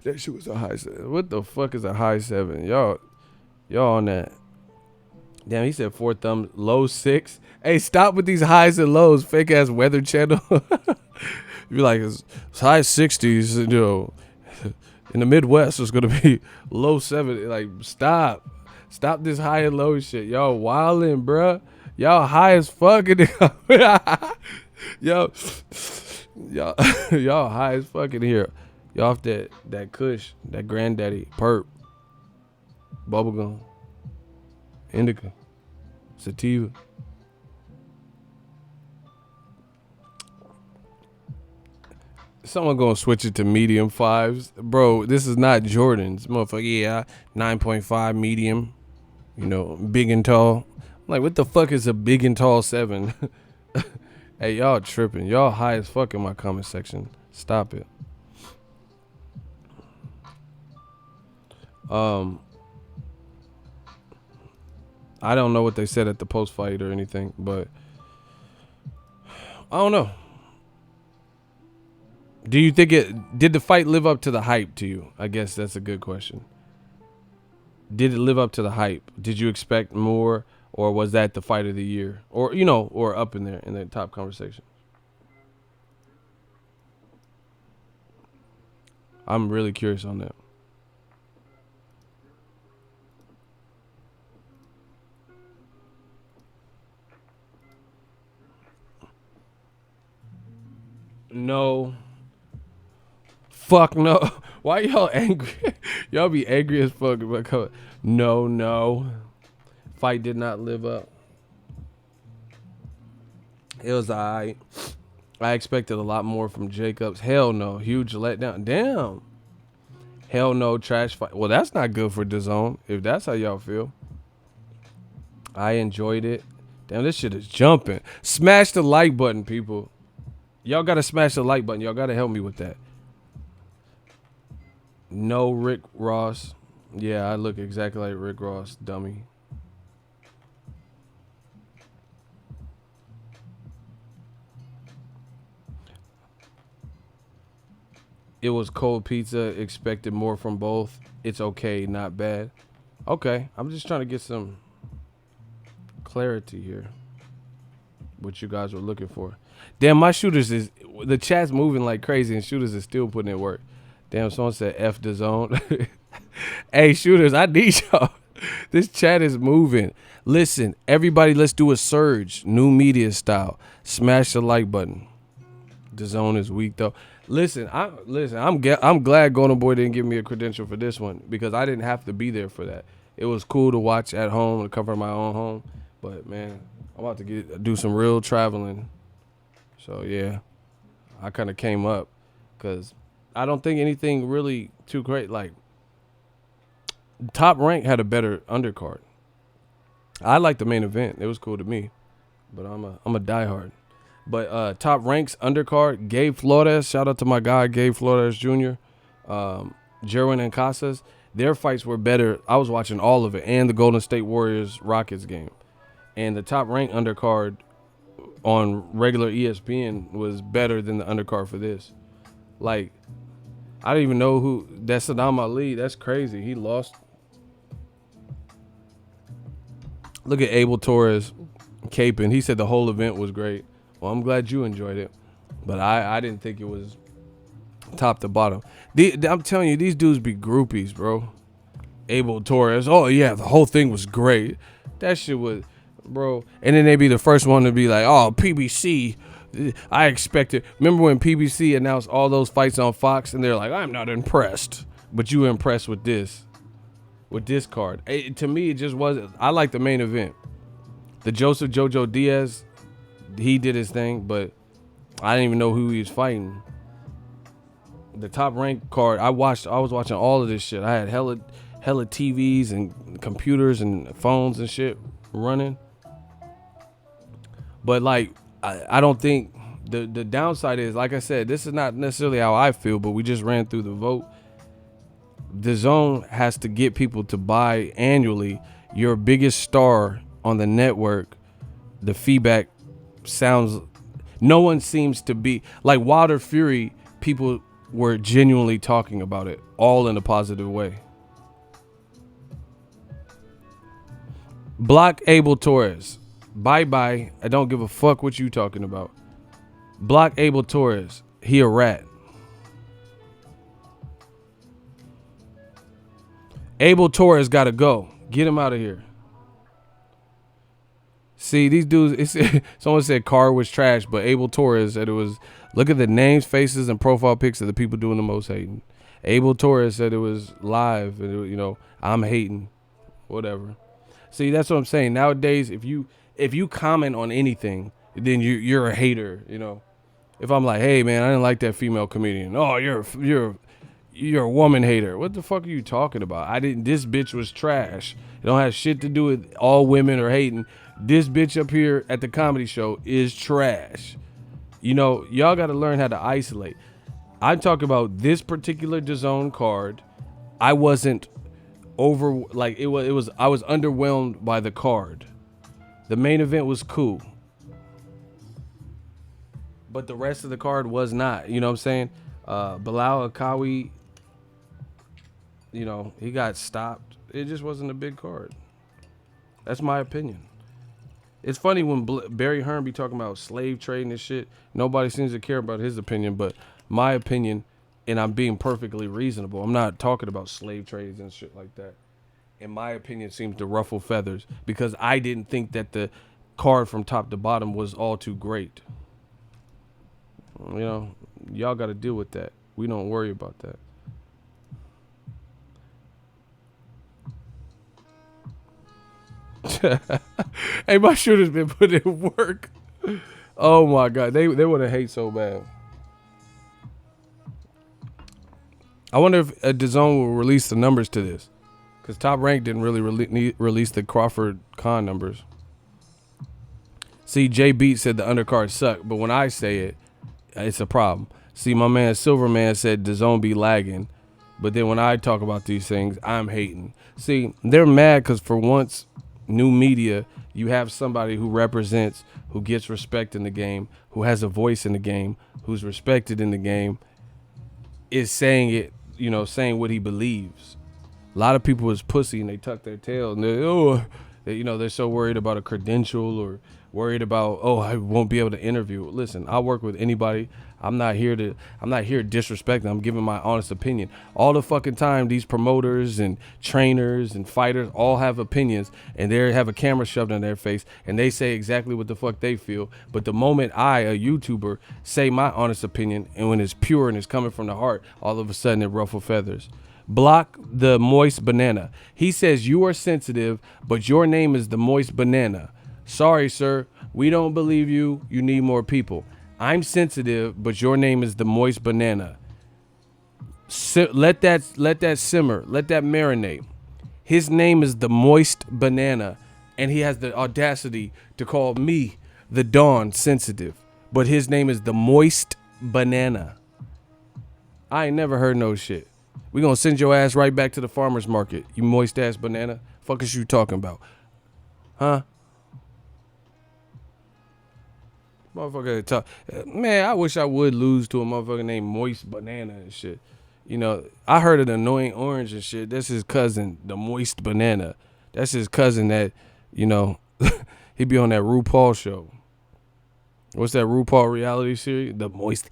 Speaker 1: That shit was a high 7. What the fuck is a high 7? Y'all on that? Damn, he said 4 thumbs, low 6. Hey, stop with these highs and lows, fake ass Weather Channel. You're like, it's high 60s, you know. In the Midwest, it's gonna be low 7. Like, stop this high and low shit. Y'all wildin', bruh. Y'all high as fuck. y'all high as fucking here. Y'all off that kush, that granddaddy perp, bubblegum, indica, sativa. Someone gonna switch it to medium 5s. Bro, this is not Jordan's. Motherfucker, yeah, 9.5 medium. You know, big and tall. I'm like, what the fuck is a big and tall 7? Hey, y'all tripping. Y'all high as fuck in my comment section. Stop it. I don't know what they said at the post fight or anything, but I don't know. Do you think did the fight live up to the hype to you? I guess that's a good question. Did it live up to the hype? Did you expect more, or was that the fight of the year? Or, you know, or up in there in the top conversation? I'm really curious on that. No. Fuck no. Why y'all angry? Y'all be angry as fuck about no. Fight did not live up. It was alright. I expected a lot more from Jacobs. Hell no. Huge letdown. Damn. Hell no. Trash fight. Well, that's not good for DAZN, if that's how y'all feel. I enjoyed it. Damn, this shit is jumping. Smash the like button, people. Y'all gotta smash the like button. Y'all gotta help me with that. No Rick Ross. Yeah, I look exactly like Rick Ross, dummy. It was cold pizza. Expected more from both. It's okay, not bad. Okay, I'm just trying to get some clarity here. What you guys were looking for. Damn, my shooters is, the chat's moving like crazy and shooters is still putting in work. Damn, someone said F the zone. Hey, shooters, I need y'all. This chat is moving. Listen, everybody, let's do a surge. New media style. Smash the like button. The zone is weak, though. Listen, I'm glad Golden Boy didn't give me a credential for this one because I didn't have to be there for that. It was cool to watch at home, to cover my own home. But man, I'm about to do some real traveling. So yeah, I kind of came up because I don't think anything really too great. Like Top Rank had a better undercard. I like the main event. It was cool to me, but I'm a diehard. But Top Rank's undercard, Gabe Flores. Shout out to my guy Gabe Flores Jr. Jerwin and Casas. Their fights were better. I was watching all of it and the Golden State Warriors Rockets game. And the Top Rank undercard on regular ESPN was better than the undercard for this. Like, I don't even know who. That's Saddam Ali. That's crazy. He lost. Look at Abel Torres caping. He said the whole event was great. Well, I'm glad you enjoyed it. But I didn't think it was top to bottom. I'm telling you, these dudes be groupies, bro. Abel Torres. Oh, yeah, the whole thing was great. That shit was, bro. And then they be the first one to be like, oh, PBC. I expected. Remember when PBC announced all those fights on Fox and they're like, I'm not impressed. But you were impressed with this card. To me, it just wasn't. I like the main event. The Joseph Jojo Diaz, he did his thing, but I didn't even know who he was fighting. The Top Rank card, I was watching all of this shit. I had hella TVs and computers and phones and shit running. But like, I don't think the downside is, like I said, this is not necessarily how I feel, but we just ran through the vote. The Zone has to get people to buy annually. Your biggest star on the network, the feedback sounds, no one seems to be, like Wilder Fury, people were genuinely talking about it, all in a positive way. Block Abel Torres. Bye-bye. I don't give a fuck what you talking about. Block Abel Torres. He a rat. Abel Torres got to go. Get him out of here. See, these dudes, someone said Carr was trash, but Abel Torres said it was, look at the names, faces, and profile pics of the people doing the most hating. Abel Torres said it was live, and I'm hating. Whatever. See, that's what I'm saying. Nowadays, if you comment on anything, then you're a hater, If I'm like, hey man, I didn't like that female comedian. Oh, you're a woman hater. What the fuck are you talking about? This bitch was trash. It don't have shit to do with all women or hating. This bitch up here at the comedy show is trash. Y'all got to learn how to isolate. I'm talking about this particular DAZN card. I wasn't I was underwhelmed by the card. The main event was cool, but the rest of the card was not. You know what I'm saying? Bilal Akawi, he got stopped. It just wasn't a big card. That's my opinion. It's funny when Barry Hearn be talking about slave trading and shit. Nobody seems to care about his opinion, but my opinion, and I'm being perfectly reasonable, I'm not talking about slave trades and shit like that. In my opinion, seems to ruffle feathers because I didn't think that the card from top to bottom was all too great. Y'all got to deal with that. We don't worry about that. Hey, my shooter's been putting in work. Oh my God, they would have hate so bad. I wonder if DAZN will release the numbers to this, because Top Rank didn't really release the Crawford Khan numbers. See, Jay Beat said the undercard sucked, but when I say it, it's a problem. See, my man Silverman said DAZN be lagging, but then when I talk about these things, I'm hating. See, they're mad because for once, new media, you have somebody who represents, who gets respect in the game, who has a voice in the game, who's respected in the game, is saying it, saying what he believes. A lot of people is pussy and they tuck their tail and they're so worried about a credential or worried about, I won't be able to interview. Listen, I work with anybody. I'm not here to disrespect them. I'm giving my honest opinion. All the fucking time, these promoters and trainers and fighters all have opinions and they have a camera shoved in their face and they say exactly what the fuck they feel. But the moment I, a YouTuber, say my honest opinion, and when it's pure and it's coming from the heart, all of a sudden it ruffles feathers. Block the Moist Banana. He says you are sensitive, but your name is the Moist Banana. Sorry, sir. We don't believe you. You need more people. I'm sensitive, but your name is the Moist Banana. Let that simmer. Let that marinate. His name is the Moist Banana, and he has the audacity to call me the Dawn Sensitive. But his name is the Moist Banana. I ain't never heard no shit. We gonna send your ass right back to the farmer's market, you moist ass banana. Fuck is you talking about? Huh? Motherfucker talk. Man, I wish I would lose to a motherfucker named Moist Banana and shit. You know, I heard of the Annoying Orange and shit. That's his cousin, the Moist Banana. That's his cousin that, you know, he be on that RuPaul show. What's that RuPaul reality series? The Moist.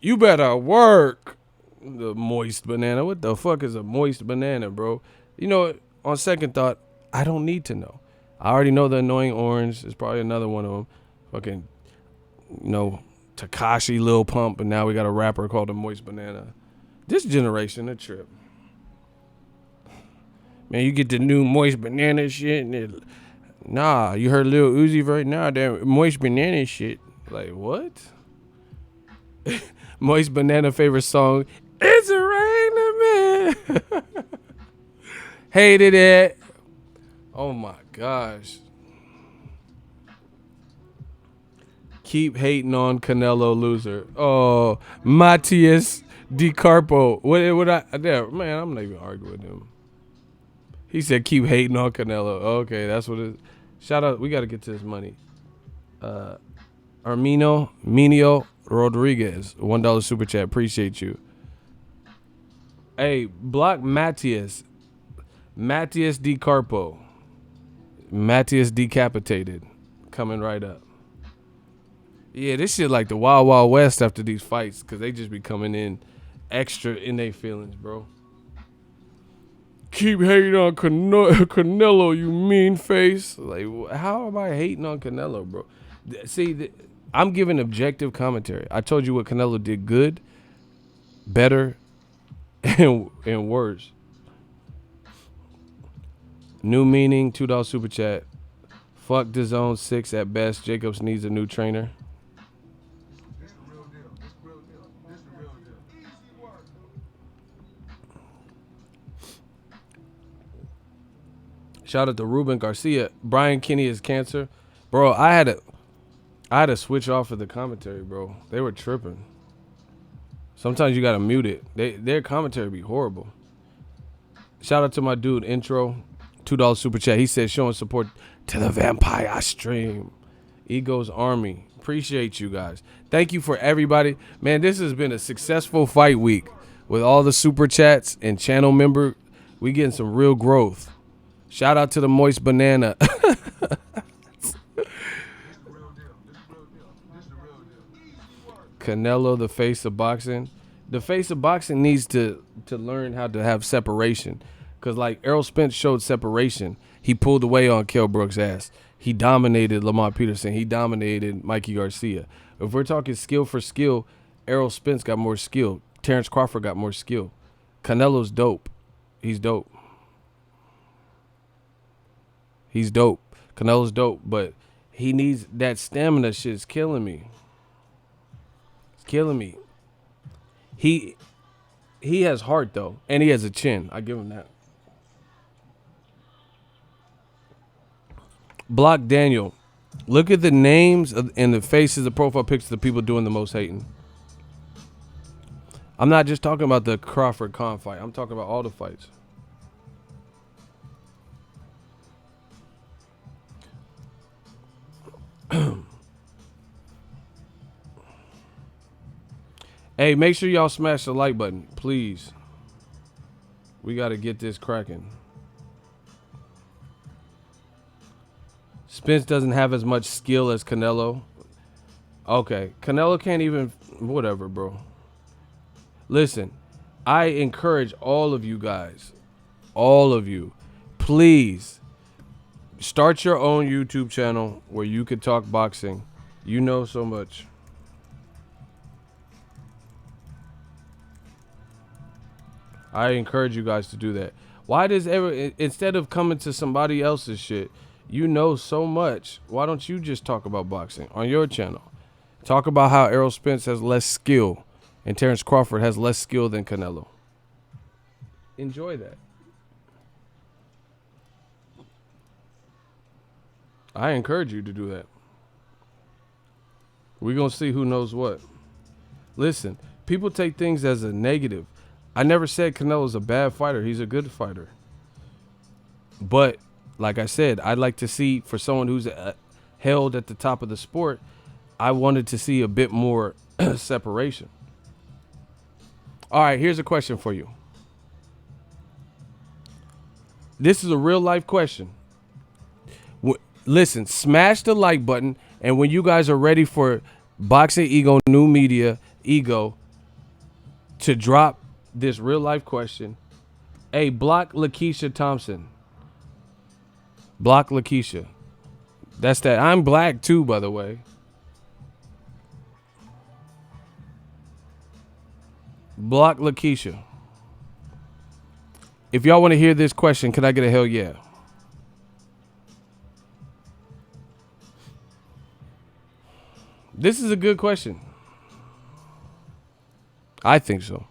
Speaker 1: You better work. The Moist Banana. What the fuck is a Moist Banana, bro? You know, on second thought, I don't need to know. I already know the Annoying Orange. There's probably another one of them. Fucking, you know, Takashi, Lil Pump, and now we got a rapper called the Moist Banana. This generation, a trip. Man, you get the new Moist Banana shit, and nah, you heard Lil Uzi right now, that Moist Banana shit. Like, what? Moist Banana favorite song, It's a Raining Man. Hated it. Oh my gosh. Keep hating on Canelo, loser. Oh, Matias DiCarpo. Man, I'm not even arguing with him. He said keep hating on Canelo. Okay, that's what it is. Shout out. We got to get to this money. Minio Rodriguez, $1 super chat. Appreciate you. Hey, block Matias DiCarpo. Matias Decapitated. Coming right up. Yeah, this shit like the Wild Wild West after these fights, because they just be coming in extra in their feelings, bro. Keep hating on Canelo, you mean face. Like, how am I hating on Canelo, bro? See, I'm giving objective commentary. I told you what Canelo did good, better, and worse. New meaning, $2 super chat. Fuck DAZN 6 at best. Jacobs needs a new trainer. Shout out to Ruben Garcia. Brian Kinney is cancer. Bro, I had to switch off of the commentary, bro. They were tripping. Sometimes you gotta mute it. Their commentary be horrible. Shout out to my dude, Intro. $2 super chat. He said showing support to the vampire stream. Ego's Army. Appreciate you guys. Thank you for everybody. Man, this has been a successful fight week. With all the super chats and channel member, we getting some real growth. Shout out to the Moist Banana. Canelo, the face of boxing. The face of boxing needs to learn how to have separation. Because like Errol Spence showed separation. He pulled away on Kell Brook's ass. He dominated Lamont Peterson. He dominated Mikey Garcia. If we're talking skill for skill, Errol Spence got more skill. Terrence Crawford got more skill. Canelo's dope. He's dope. He's dope. Canelo's dope, but he needs that stamina. Shit's killing me. It's killing me. He has heart though, and he has a chin. I give him that. Block Daniel. Look at the names and the faces, the profile pictures of the people doing the most hating. I'm not just talking about the Crawford Khan fight. I'm talking about all the fights. Hey, make sure y'all smash the like button, please. We got to get this cracking. Spence doesn't have as much skill as Canelo. Okay, Canelo can't even, whatever, bro. Listen, I encourage all of you guys, all of you, please start your own YouTube channel where you can talk boxing. You know so much. I encourage you guys to do that. Why does instead of coming to somebody else's shit, You know so much. Why don't you just talk about boxing on your channel? Talk about how Errol Spence has less skill and Terrence Crawford has less skill than Canelo. Enjoy that. I encourage you to do that. We're going to see who knows what. Listen, people take things as a negative. I never said Canelo's a bad fighter. He's a good fighter. But, like I said, I'd like to see, for someone who's held at the top of the sport, I wanted to see a bit more separation. All right, here's a question for you. This is a real life question. Listen, smash the like button, and when you guys are ready for Boxingego New Media Ego to drop this real life question, hey, block Lakeisha Thompson. Block Lakeisha. That's that. I'm black too, by the way. Block Lakeisha. If y'all want to hear this question, can I get a hell yeah? This is a good question. I think so.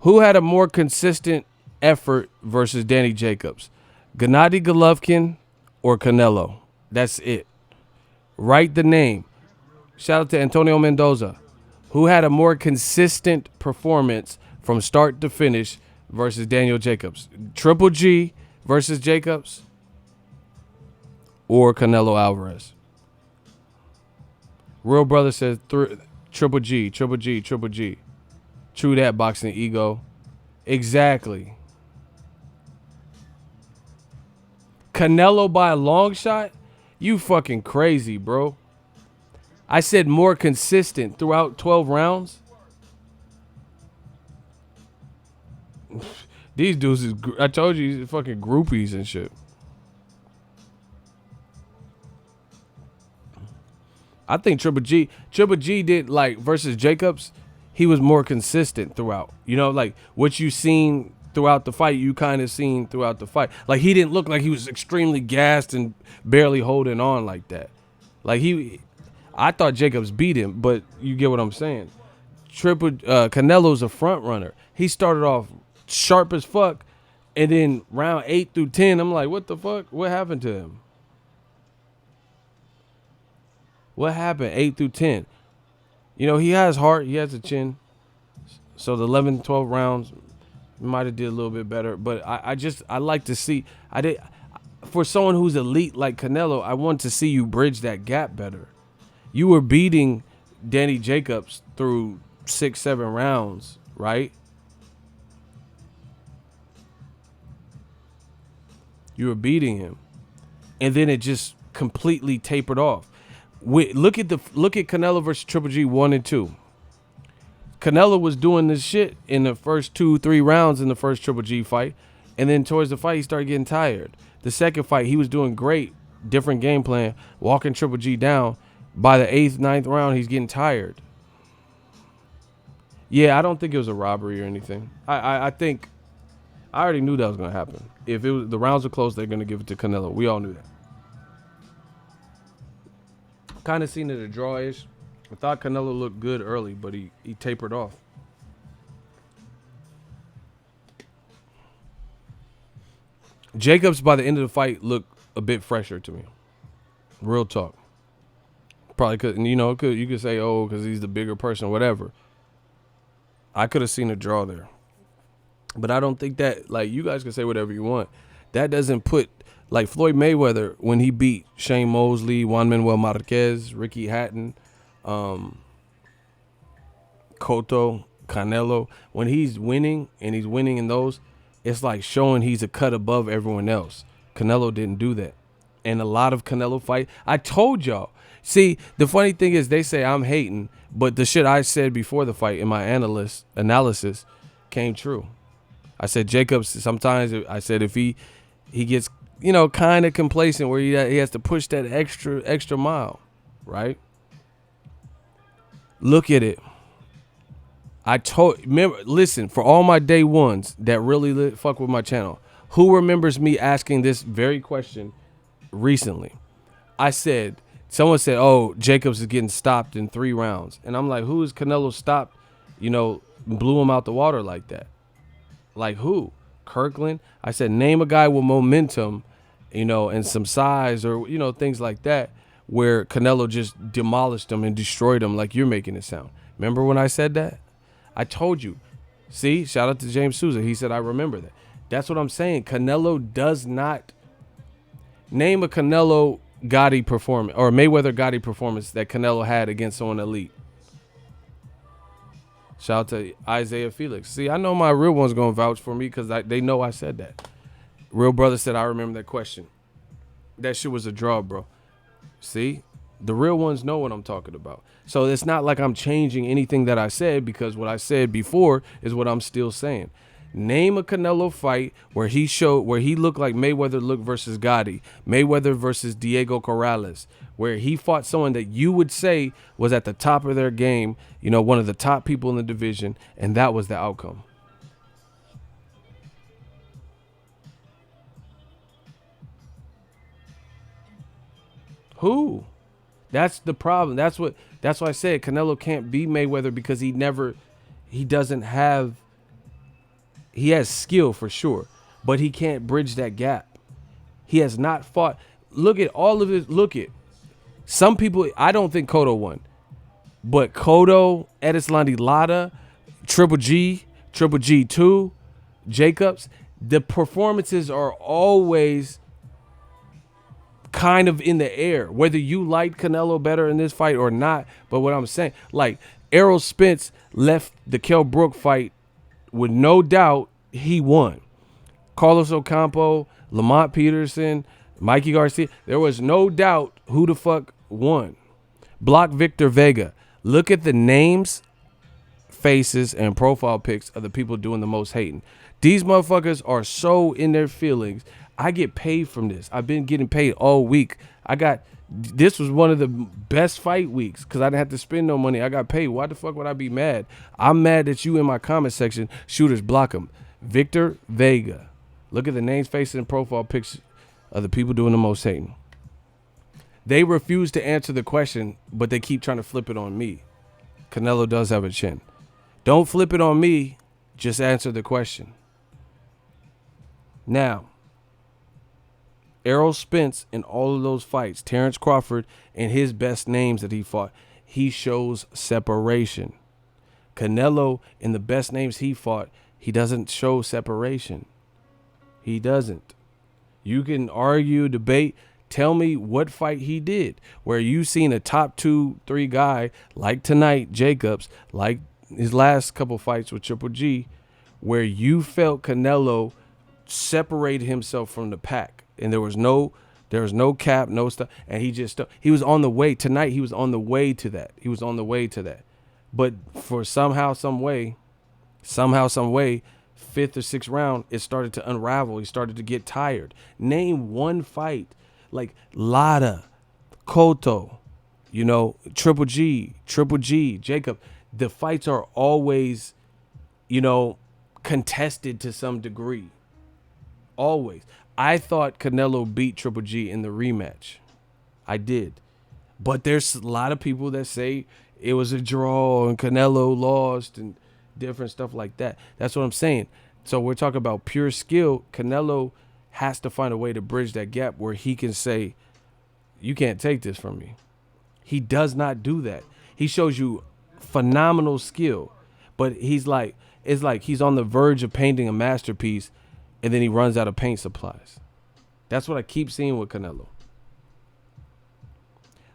Speaker 1: Who had a more consistent effort versus Danny Jacobs? Gennady Golovkin or Canelo? That's it. Write the name. Shout out to Antonio Mendoza. Who had a more consistent performance from start to finish versus Daniel Jacobs? Triple G versus Jacobs or Canelo Alvarez? Real Brother says Triple G, Triple G, Triple G. True that, Boxingego. Exactly. Canelo by a long shot? You fucking crazy, bro. I said more consistent throughout 12 rounds. These dudes is, I told you, he's fucking groupies and shit. I think Triple G did, like, versus Jacobs, he was more consistent throughout. You know, like, what you seen throughout the fight, you kind of seen throughout the fight. Like, he didn't look like he was extremely gassed and barely holding on like that. Like, I thought Jacobs beat him, but you get what I'm saying. Canelo's a front runner. He started off sharp as fuck, and then round 8 through 10, I'm like, what the fuck? What happened to him? What happened 8 through 10? You know, he has heart. He has a chin. So the 11, 12 rounds might have did a little bit better. But I like to see. For someone who's elite like Canelo, I want to see you bridge that gap better. You were beating Danny Jacobs through 6, 7 rounds, right? You were beating him. And then it just completely tapered off. Look at Canelo versus Triple G 1 and 2. Canelo was doing this shit in the first 2-3 rounds in the first Triple G fight, and then towards the fight he started getting tired. The second fight he was doing great, different game plan, walking Triple G down. By the 8th, 9th round he's getting tired. Yeah, I don't think it was a robbery or anything. I think I already knew that was gonna happen. If it was the rounds were close, they're gonna give it to Canelo. We all knew that. Kind of seen it a draw-ish. I thought Canelo looked good early, but he tapered off. Jacobs, by the end of the fight, looked a bit fresher to me. Real talk. Probably could, you know, you could say, oh, because he's the bigger person, whatever. I could have seen a draw there. But I don't think that, like, you guys can say whatever you want. That doesn't put, like Floyd Mayweather, when he beat Shane Mosley, Juan Manuel Marquez, Ricky Hatton, Cotto, Canelo, when he's winning and he's winning in those, it's like showing he's a cut above everyone else. Canelo didn't do that. And a lot of Canelo fight, I told y'all. See, the funny thing is they say I'm hating, but the shit I said before the fight in my analysis came true. I said Jacobs, sometimes I said if he gets, you know, kind of complacent where he has to push that extra mile, right? Look at it. Remember, listen, for all my day ones that really fuck with my channel, Who remembers me asking this very question recently? I said, someone said, oh, Jacobs is getting stopped in 3 rounds. And I'm like, who is Canelo stopped, blew him out the water like that? Like who? Kirkland? I said, name a guy with momentum, and some size or, things like that, where Canelo just demolished him and destroyed him like you're making it sound. Remember when I said that? I told you. See, shout out to James Souza. He said, I remember that. That's what I'm saying. Canelo does not name a Canelo Gotti performance or Mayweather Gotti performance that Canelo had against someone elite. Shout out to Isaiah Felix. See, I know my real one's going to vouch for me because they know I said that. Real brother said, I remember that question. That shit was a draw, bro. See, the real ones know what I'm talking about. So it's not like I'm changing anything that I said because what I said before is what I'm still saying. Name a Canelo fight where he looked like Mayweather looked versus Gotti, Mayweather versus Diego Corrales, where he fought someone that you would say was at the top of their game, one of the top people in the division, and that was the outcome. Who? That's the problem. That's why I said Canelo can't be Mayweather because he has skill for sure, but he can't bridge that gap. He has not fought. Look at all of it. Look at some people. I don't think Cotto won, but Cotto, Edislandi Lara, Triple G, Triple G2, Jacobs, the performances are always kind of in the air, whether you like Canelo better in this fight or not. But what I'm saying, like Errol Spence left the Kell Brook fight with no doubt he won. Carlos Ocampo, Lamont Peterson, Mikey Garcia, there was no doubt who the fuck won. Block Victor Vega. Look at the names, faces, and profile pics of the people doing the most hating. These motherfuckers are so in their feelings. I get paid from this. I've been getting paid all week. This was one of the best fight weeks because I didn't have to spend no money. I got paid. Why the fuck would I be mad? I'm mad that you in my comment section, shooters block him. Victor Vega. Look at the names, faces, and profile pics of the people doing the most hating. They refuse to answer the question, but they keep trying to flip it on me. Canelo does have a chin. Don't flip it on me. Just answer the question. Now, Errol Spence in all of those fights, Terrence Crawford and his best names that he fought, he shows separation. Canelo in the best names he fought, he doesn't show separation. He doesn't. You can argue, debate. Tell me what fight he did where you seen a top 2-3 guy like tonight, Jacobs, like his last couple fights with Triple G, where you felt Canelo separated himself from the pack. And there was no cap, no stuff. And he was on the way tonight. He was on the way to that. But for somehow, some way, 5th or 6th round, it started to unravel. He started to get tired. Name one fight like Lara, Cotto, Triple G, Jacob. The fights are always, contested to some degree. Always. I thought Canelo beat Triple G in the rematch. I did. But there's a lot of people that say it was a draw and Canelo lost and different stuff like that. That's what I'm saying. So we're talking about pure skill. Canelo has to find a way to bridge that gap where he can say, you can't take this from me. He does not do that. He shows you phenomenal skill, but it's like he's on the verge of painting a masterpiece and then he runs out of paint supplies. That's what I keep seeing with Canelo.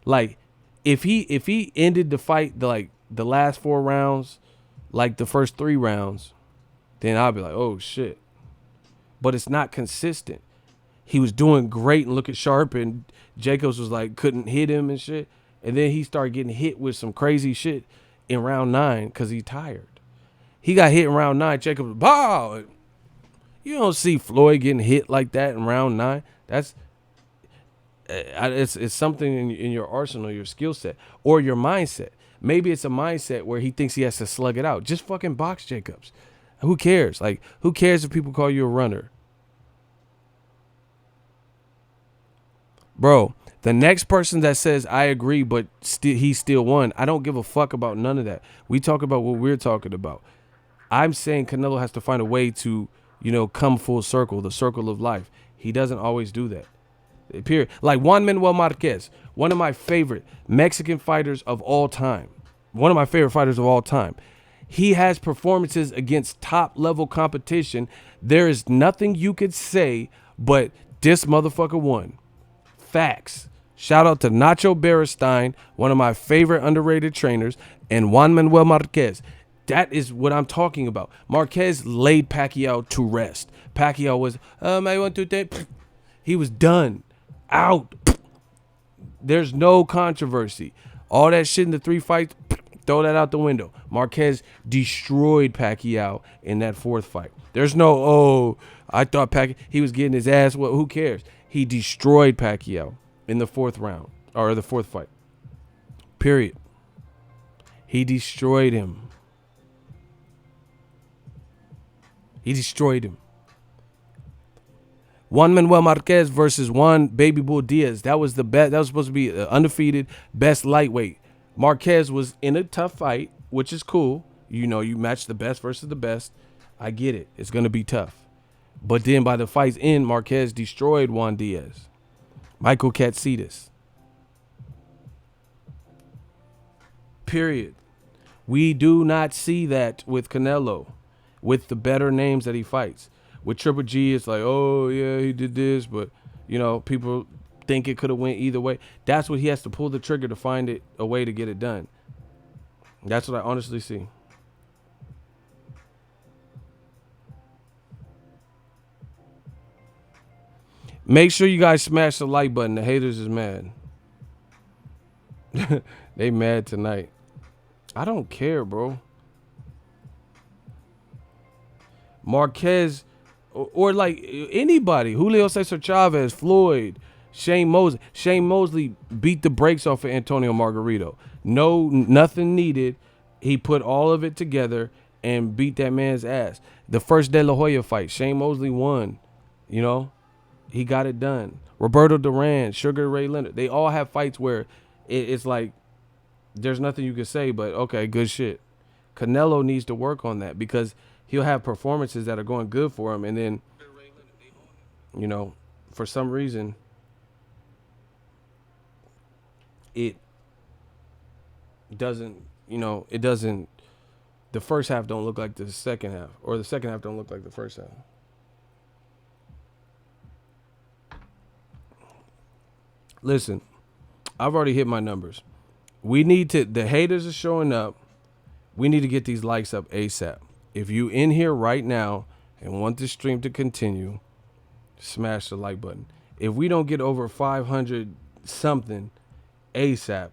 Speaker 1: Like, if he ended the fight the last 4 rounds, like the first 3 rounds, then I'll be like, oh shit. But it's not consistent. He was doing great and looking sharp, and Jacobs was like couldn't hit him and shit. And then he started getting hit with some crazy shit in round 9 because he tired. He got hit in round 9. Jacobs, bow. You don't see Floyd getting hit like that in round 9. That's it's something in your arsenal, your skill set, or your mindset. Maybe it's a mindset where he thinks he has to slug it out. Just fucking box Jacobs. Who cares? Like, who cares if people call you a runner? Bro, the next person that says I agree, but he still won, I don't give a fuck about none of that. We talk about what we're talking about. I'm saying Canelo has to find a way to, come full circle, the circle of life. He doesn't always do that. Period. Like Juan Manuel Marquez, one of my favorite Mexican fighters of all time. One of my favorite fighters of all time. He has performances against top level competition. There is nothing you could say but this motherfucker won. Facts. Shout out to Nacho Beristain, one of my favorite underrated trainers, and Juan Manuel Marquez. That is what I'm talking about. Marquez laid Pacquiao to rest. Pacquiao was, I want to take. He was done. Out. There's no controversy. All that shit in the 3 fights, throw that out the window. Marquez destroyed Pacquiao in that 4th fight. There's no, I thought Pacquiao, he was getting his ass. Well, who cares? He destroyed Pacquiao in the 4th round, or the 4th fight. Period. He destroyed him. He destroyed him. Juan Manuel Marquez versus Juan Baby Bull Diaz. That was the best. That was supposed to be the undefeated best lightweight. Marquez was in a tough fight, which is cool. You match the best versus the best. I get it. It's going to be tough. But then by the fight's end, Marquez destroyed Juan Diaz. Michael Katsidis. Period. We do not see that with Canelo, with the better names that he fights. With Triple G, it's like, oh, yeah, he did this, but, people think it could have went either way. That's what he has to pull the trigger to find a way to get it done. That's what I honestly see. Make sure you guys smash the like button. The haters is mad. They mad tonight. I don't care, bro. Marquez, or like anybody, Julio Cesar Chavez, Floyd, Shane Mosley. Shane Mosley beat the brakes off of Antonio Margarito. Nothing needed. He put all of it together and beat that man's ass. The first De La Hoya fight, Shane Mosley won. He got it done. Roberto Duran, Sugar Ray Leonard, they all have fights where it's like there's nothing you can say but, okay, good shit. Canelo needs to work on that because he'll have performances that are going good for him, and then, for some reason, it doesn't, the first half don't look like the second half, or the second half don't look like the first half. Listen, I've already hit my numbers. The haters are showing up. We need to get these likes up ASAP. If you in here right now and want this stream to continue, smash the like button. If we don't get over 500 something ASAP,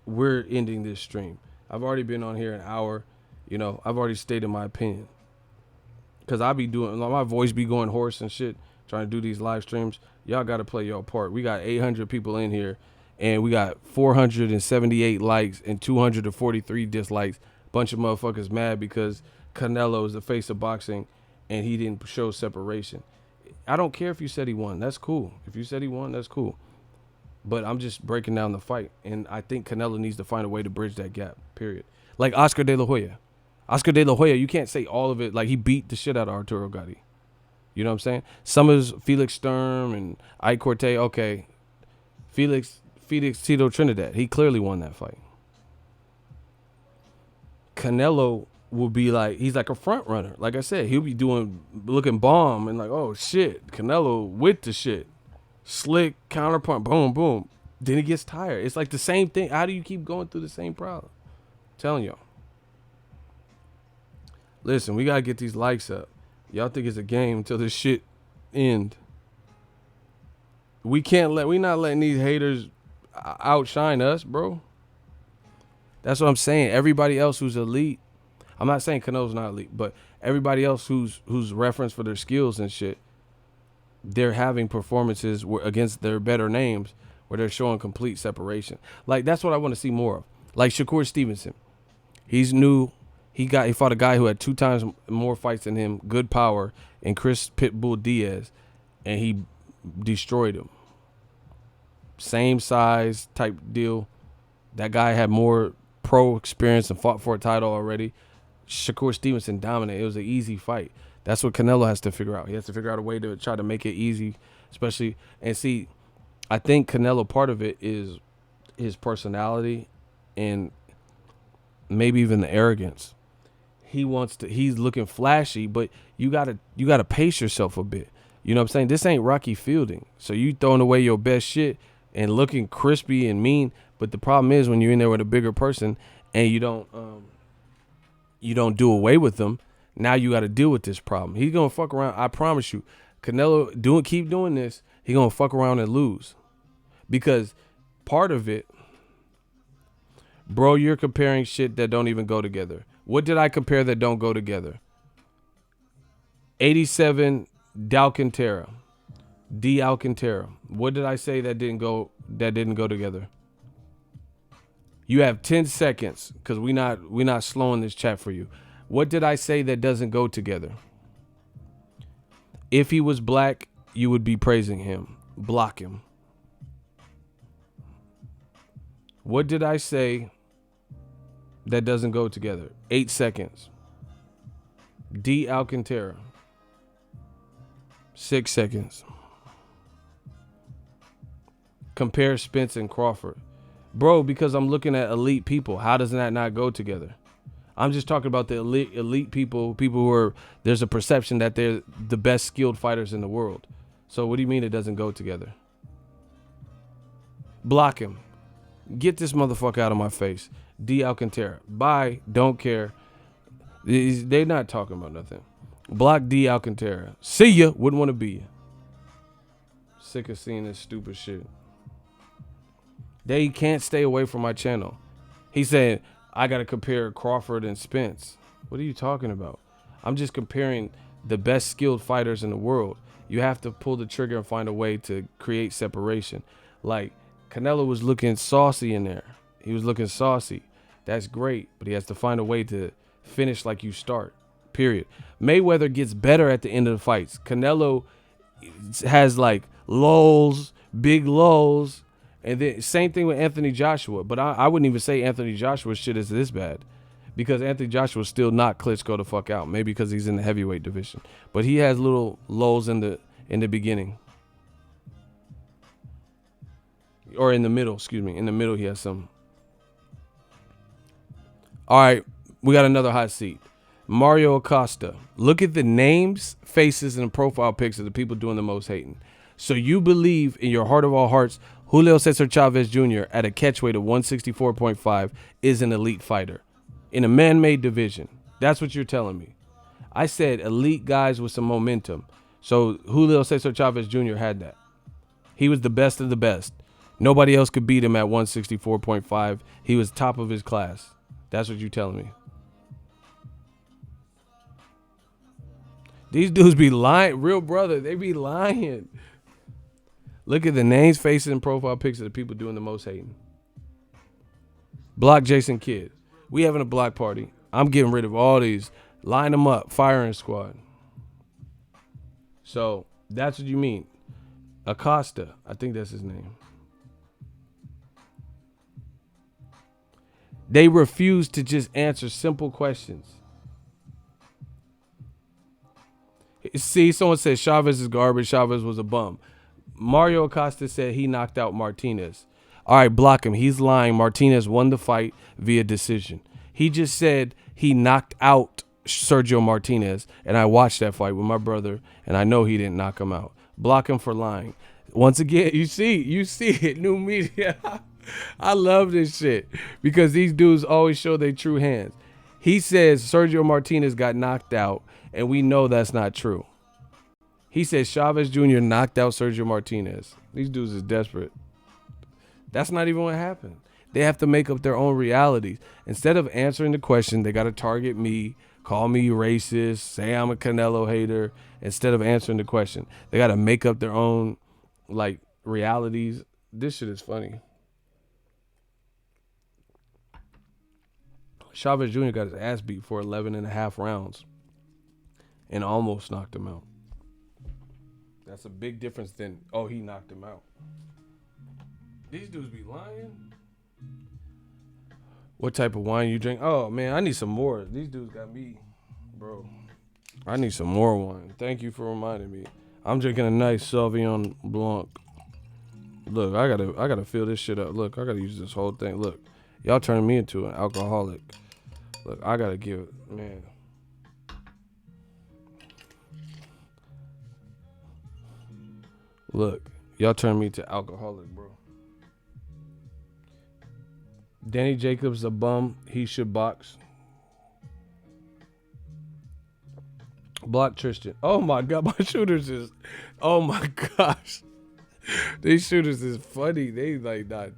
Speaker 1: we're ending this stream. I've already been on here an hour. I've already stated my opinion. Because I be doing, my voice be going hoarse and shit, trying to do these live streams. Y'all got to play your part. We got 800 people in here, and we got 478 likes and 243 dislikes. Bunch of motherfuckers mad because Canelo is the face of boxing, and he didn't show separation. I don't care if you said he won. That's cool. If you said he won, that's cool. But I'm just breaking down the fight, and I think Canelo needs to find a way to bridge that gap, period. Like Oscar De La Hoya. Oscar De La Hoya, you can't say all of it. Like, he beat the shit out of Arturo Gatti. You know what I'm saying? Some of his Felix Sturm and Ike Corte, okay. Felix Tito Trinidad, he clearly won that fight. Canelo will be like, he's like a front runner. Like I said, he'll be looking bomb and like, oh shit, Canelo with the shit. Slick, counterpunch, boom, boom. Then he gets tired. It's like the same thing. How do you keep going through the same problem? I'm telling y'all. Listen, we got to get these likes up. Y'all think it's a game until this shit end. We not letting these haters outshine us, bro. That's what I'm saying. Everybody else who's elite, I'm not saying Canelo's not elite, but everybody else who's referenced for their skills and shit, they're having performances against their better names where they're showing complete separation. Like, that's what I want to see more of. Like Shakur Stevenson. He's new. He fought a guy who had 2 times more fights than him, good power, and Chris Pitbull Diaz, and he destroyed him. same size type deal. That guy had more pro experience and fought for a title already. Shakur Stevenson dominated. It was an easy fight. That's what Canelo has to figure out. He has to figure out a way to try to make it easy, especially and see. I think Canelo, part of it is his personality and maybe even the arrogance. He's looking flashy, but you gotta pace yourself a bit. You know what I'm saying? This ain't Rocky Fielding. So you throwing away your best shit and looking crispy and mean. But the problem is when you're in there with a bigger person and you don't do away with them, now you got to deal with this problem. He's gonna fuck around. I promise you, Canelo keep doing this. He gonna fuck around and lose, because part of it, bro, you're comparing shit that don't even go together. What did I compare that don't go together? 87 D'Alcantara. What did I say that didn't go together? You have 10 seconds because we not slowing this chat for you. What did I say that doesn't go together? If he was black, you would be praising him. Block him. What did I say that doesn't go together? 8 seconds. Alcantara. 6 seconds. Compare Spence and Crawford. Bro, because I'm looking at elite people. How does that not go together? I'm just talking about the elite people who are, there's a perception that they're the best skilled fighters in the world. So what do you mean it doesn't go together? Block him. Get this motherfucker out of my face. Alcantara. Bye. Don't care. They not talking about nothing. Block Alcantara. See ya. Wouldn't want to be you. Sick of seeing this stupid shit. They can't stay away from my channel. He said, I got to compare Crawford and Spence. What are you talking about? I'm just comparing the best skilled fighters in the world. You have to pull the trigger and find a way to create separation. Like, Canelo was looking saucy in there. He was looking saucy. That's great, but he has to find a way to finish like you start, period. Mayweather gets better at the end of the fights. Canelo has like lulls, big lulls. And then same thing with Anthony Joshua. But I wouldn't even say Anthony Joshua's shit is this bad, because Anthony Joshua still knocked Klitschko the fuck out. Maybe because he's in the heavyweight division. But he has little lulls in the beginning. Or in the middle, excuse me. In the middle he has some. All right, we got another hot seat. Mario Acosta. Look at the names, faces, and profile pics of the people doing the most hating. So you believe in your heart of all hearts Julio Cesar Chavez Jr. at a catchweight of 164.5 is an elite fighter in a man-made division. That's what you're telling me. I said elite guys with some momentum. So Julio Cesar Chavez Jr. had that. He was the best of the best. Nobody else could beat him at 164.5. He was top of his class. That's what you're telling me. These dudes be lying. Real brother, they be lying. Look at the names, faces, and profile pics of the people doing the most hating. Block Jason Kidd. We having a block party. I'm getting rid of all these. Line them up. Firing squad. So that's what you mean. Acosta. I think that's his name. They refuse to just answer simple questions. See, someone said Chavez is garbage. Chavez was a bum. Mario Acosta said he knocked out Martinez. All right, block him. He's lying. Martinez won the fight via decision. He just said he knocked out Sergio Martinez, and I watched that fight with my brother, and I know he didn't knock him out. Block him for lying. Once again, you see it, new media. I love this shit because these dudes always show their true hands. He says Sergio Martinez got knocked out, and we know that's not true. He says Chavez Jr. knocked out Sergio Martinez. These dudes is desperate. That's not even what happened. They have to make up their own realities. Instead of answering the question, they got to target me, call me racist, say I'm a Canelo hater. Instead of answering the question, they got to make up their own like realities. This shit is funny. Chavez Jr. got his ass beat for 11 and a half rounds and almost knocked him out. That's a big difference than, oh, he knocked him out. These dudes be lying. What type of wine you drink? Oh man, I need some more. These dudes got me, bro. I need some more wine. Thank you for reminding me. I'm drinking a nice Sauvignon Blanc. Look, I gotta fill this shit up. Look, I gotta use this whole thing. Look, y'all turning me into an alcoholic. Look, I gotta give it, man. Look, y'all turn me to alcoholic, bro. Danny Jacobs a bum. He should box. Block Tristan. Oh my god, my shooters is. Oh my gosh, these shooters is funny. They like not.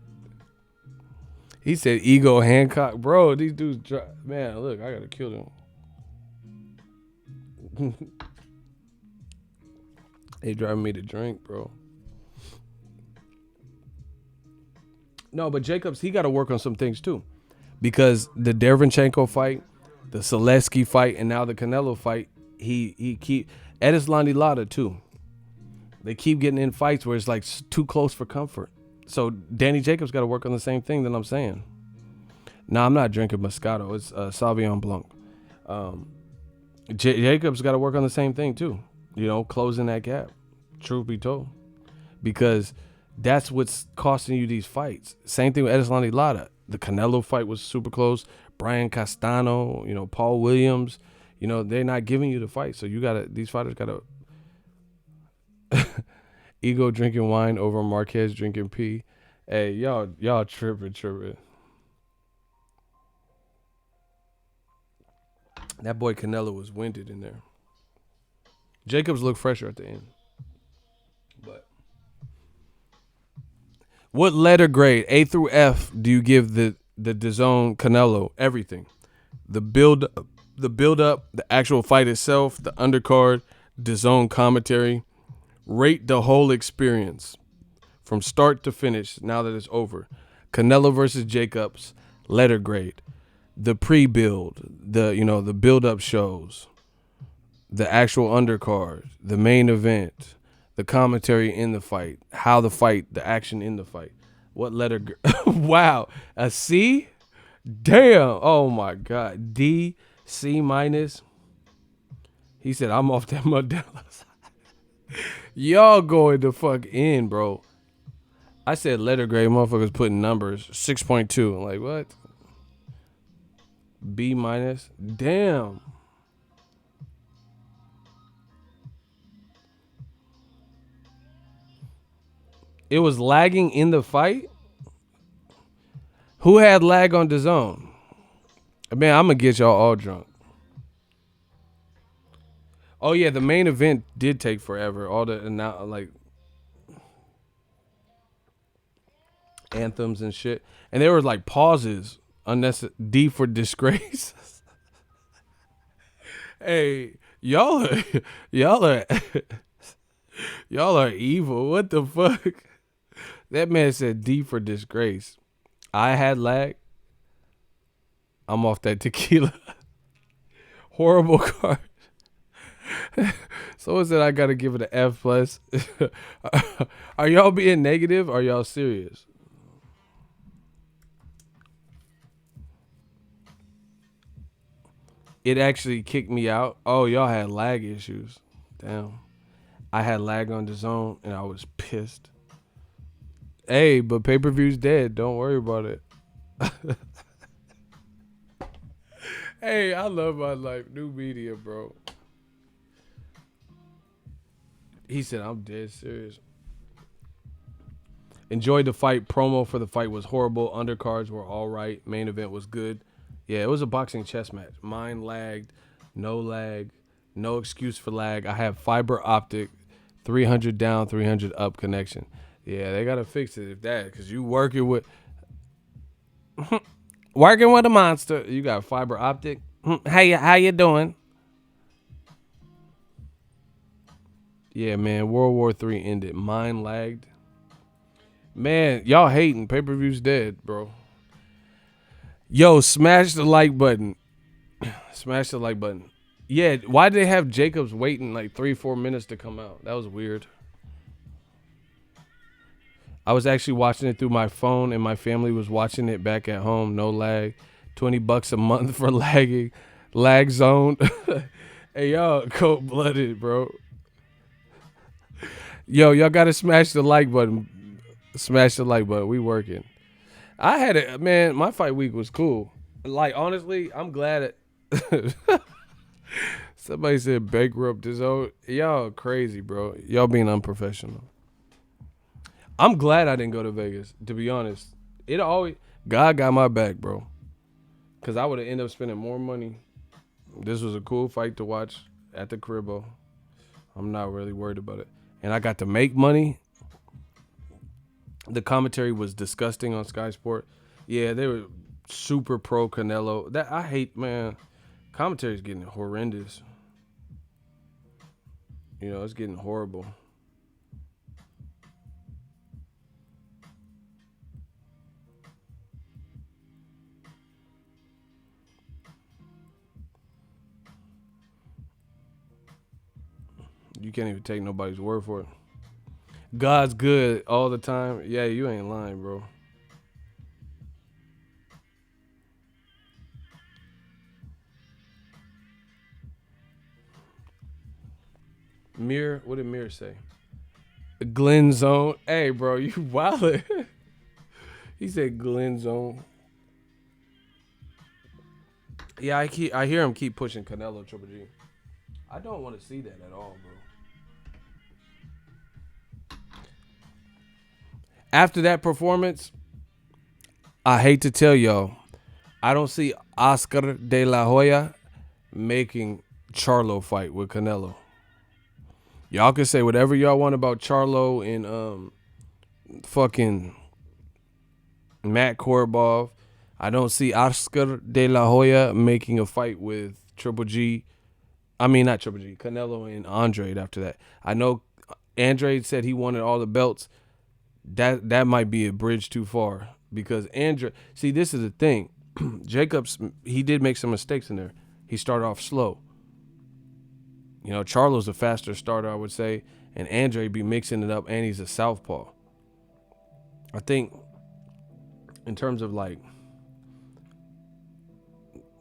Speaker 1: He said ego Hancock, bro. These dudes, man. Look, I gotta kill them. They driving me to drink, bro. No, but Jacobs, he got to work on some things too, because the Derevchenko fight, the Selesky fight, and now the Canelo fight, he keep Edislandi Lada too. They keep getting in fights where it's like too close for comfort. So Danny Jacobs got to work on the same thing that I'm saying. Now I'm not drinking Moscato. It's Sauvignon Blanc. Jacobs got to work on the same thing too. You know, closing that gap. Truth be told, because that's what's costing you these fights. Same thing with Edislandi Lada. The Canelo fight was super close. Brian Castano, you know, Paul Williams, you know, they're not giving you the fight. So you gotta, these fighters gotta ego drinking wine over Marquez drinking pee. Hey, y'all tripping. That boy Canelo was winded in there. Jacobs looked fresher at the end. But what letter grade, A through F, do you give the DAZN Canelo? Everything. The build up, the actual fight itself, the undercard, DAZN commentary. Rate the whole experience from start to finish now that it's over. Canelo versus Jacobs, letter grade. The pre-build, the build-up shows, the actual undercard, the main event, the commentary in the fight, how the fight, the action in the fight. What letter? Wow, a C? Damn. Oh my God. D, C minus. He said, I'm off that Modelo. Y'all going the fuck in, bro. I said letter grade, motherfuckers putting numbers. 6.2. Like, what? B minus. Damn. It was lagging in the fight? Who had lag on DAZN? Man, I'm going to get y'all all drunk. Oh, yeah, the main event did take forever. All the, like, anthems and shit. And there were, like, pauses. D for disgrace. Hey, y'all are evil. What the fuck? That man said D for disgrace. I had lag. I'm off that tequila. Horrible card. Someone said I gotta give it an F plus. Are y'all being negative? Or are y'all serious? It actually kicked me out. Oh, y'all had lag issues. Damn. I had lag on DAZN and I was pissed. Hey, but pay-per-view's dead. Don't worry about it. Hey, I love my life. New media, bro. He said, I'm dead serious. Enjoyed the fight. Promo for the fight was horrible. Undercards were all right. Main event was good. Yeah, it was a boxing chess match. Mine lagged. No lag. No excuse for lag. I have fiber optic. 300 down, 300 up connection. Yeah, they got to fix it if that. Because you working with... working with a monster. You got fiber optic. How you doing? Yeah, man. World War III ended. Mine lagged. Man, y'all hating. Pay-per-view's dead, bro. Yo, smash the like button. Smash the like button. Yeah, why did they have Jacobs waiting like 3-4 minutes to come out? That was weird. I was actually watching it through my phone, and my family was watching it back at home. No lag. $20 a month for lagging. Lag zone. Hey, y'all, cold blooded, bro. Yo, y'all gotta smash the like button. Smash the like button. We working. I had it, man. My fight week was cool. Like, honestly, I'm glad it. Somebody said bankrupt his own. Y'all crazy, bro. Y'all being unprofessional. I'm glad I didn't go to Vegas, to be honest. It always God got my back, bro. Cause I would have ended up spending more money. This was a cool fight to watch at the cribbo. I'm not really worried about it. And I got to make money. The commentary was disgusting on Sky Sport. Yeah, they were super pro Canelo. That I hate, man. Commentary's getting horrendous. You know, it's getting horrible. You can't even take nobody's word for it. God's good all the time. Yeah, you ain't lying, bro. Mirror, what did Mirror say? Glen Zone. Hey, bro, you wildin'. He said Glen Zone. Yeah, I hear him keep pushing Canelo Triple G. I don't want to see that at all, bro. After that performance, I hate to tell y'all, I don't see Oscar De La Hoya making Charlo fight with Canelo. Y'all can say whatever y'all want about Charlo and fucking Matt Korobov. I don't see Oscar De La Hoya making a fight with Triple G. I mean, not Triple G, Canelo and Andrade after that. I know Andrade said he wanted all the belts. That might be a bridge too far because Andrade. See, this is the thing. Jacobs, he did make some mistakes in there. He started off slow. You know, Charlo's a faster starter, I would say, and Andrade be mixing it up, and he's a southpaw. I think in terms of like,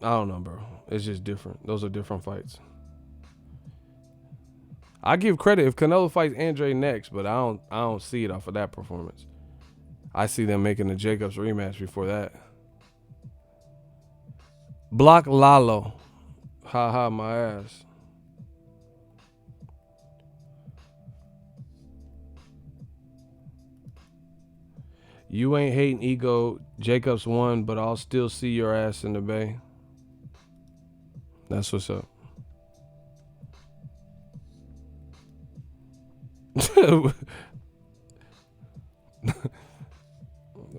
Speaker 1: I don't know, bro. It's just different. Those are different fights. I give credit if Canelo fights Andrade next, but I don't see it off of that performance. I see them making the Jacobs rematch before that. Block Lalo. Ha ha my ass. You ain't hating ego. Jacobs won, but I'll still see your ass in the bay. That's what's up.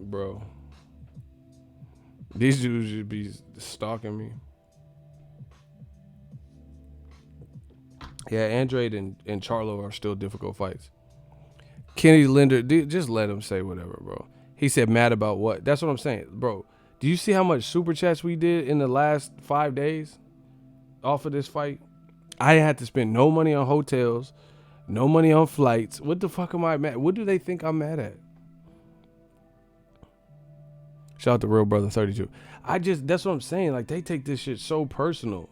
Speaker 1: Bro. These dudes should be stalking me. Yeah, Andrade and Charlo are still difficult fights. Kenny Linder, dude, just let him say whatever, bro. He said mad about what? That's what I'm saying. Bro, do you see how much super chats we did in the last 5 days off of this fight? I had to spend no money on hotels, no money on flights. What the fuck am I mad? What do they think I'm mad at? Shout out to Real Brother 32. That's what I'm saying. Like, they take this shit so personal.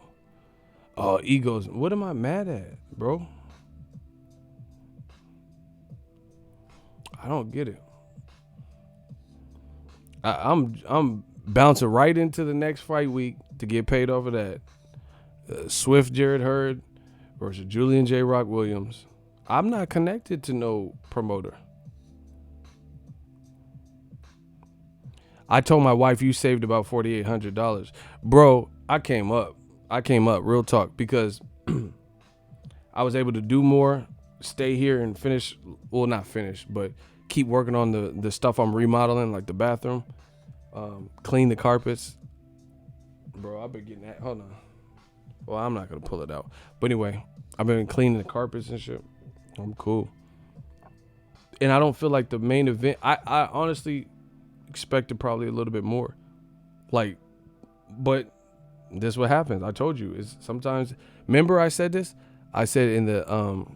Speaker 1: Oh, egos. What am I mad at, bro? I don't get it. I'm bouncing right into the next fight week to get paid off of that. Swift Jared Hurd versus Julian J. Rock Williams. I'm not connected to no promoter. I told my wife you saved about $4,800. Bro, I came up real talk, because I was able to do more, stay here and finish, well, not finish, but keep working on the stuff I'm remodeling, like the bathroom, clean the carpets. Bro, I've been getting that. Hold on. Well, I'm not going to pull it out. But anyway, I've been cleaning the carpets and shit. I'm cool. And I don't feel like the main event, I honestly expected probably a little bit more. Like, but this is what happens. I told you. Is sometimes, remember I said this? I said in the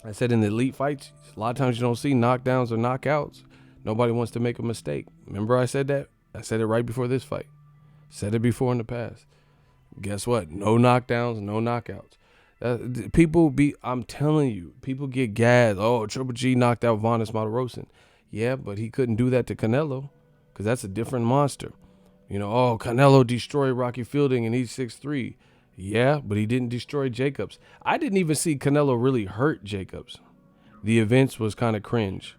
Speaker 1: elite fights, a lot of times you don't see knockdowns or knockouts. Nobody wants to make a mistake. Remember I said that? I said it right before this fight. Said it before in the past. Guess what? No knockdowns, no knockouts. I'm telling you, people get gassed. Oh, Triple G knocked out Vanes Martirosyan. Yeah, but he couldn't do that to Canelo because that's a different monster. Oh, Canelo destroyed Rocky Fielding and he's 6'3". Yeah, but he didn't destroy Jacobs. I didn't even see Canelo really hurt Jacobs. The events was kind of cringe.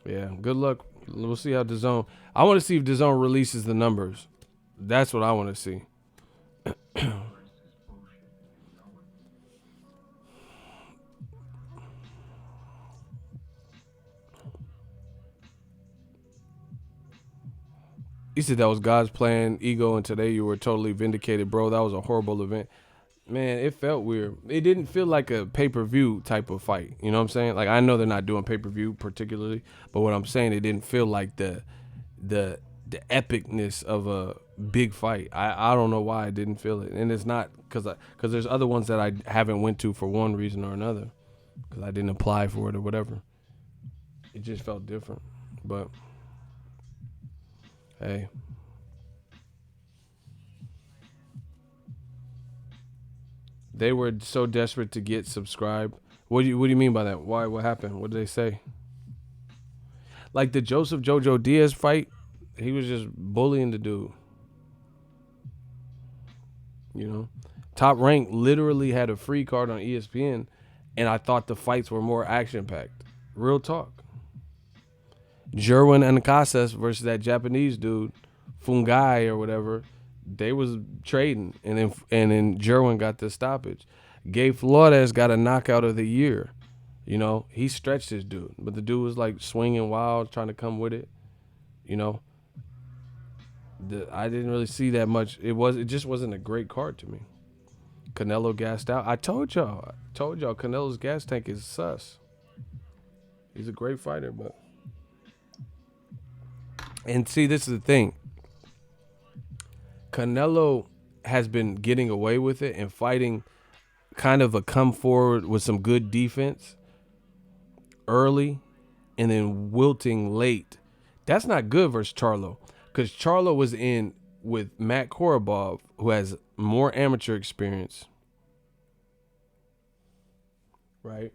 Speaker 1: Yeah, good luck. We'll see how DAZN. I want to see if DAZN releases the numbers. That's what I want to see. He said that was God's plan, ego, and today you were totally vindicated, bro. That was a horrible event. Man, it felt weird. It didn't feel like a pay-per-view type of fight. You know what I'm saying? Like, I know they're not doing pay-per-view particularly, but what I'm saying, it didn't feel like the epicness of a big fight. I don't know why I didn't feel it. And it's not because there's other ones that I haven't went to for one reason or another because I didn't apply for it or whatever. It just felt different. But, hey. They were so desperate to get subscribed. What do you mean by that? Why? What happened? What did they say? Like the Joseph Jojo Diaz fight, he was just bullying the dude. Top Rank literally had a free card on ESPN, and I thought the fights were more action packed. Real talk. Jerwin and Casas versus that Japanese dude, Fungai or whatever. They was trading, and then Jerwin got the stoppage. Gabe Flores got a knockout of the year. He stretched his dude, but the dude was like swinging wild, trying to come with it. I didn't really see that much. It just wasn't a great card to me. Canelo gassed out. I told y'all, Canelo's gas tank is sus. He's a great fighter, and see, this is the thing. Canelo has been getting away with it and fighting kind of a come forward with some good defense early and then wilting late. That's not good versus Charlo because Charlo was in with Matt Korobov, who has more amateur experience, right?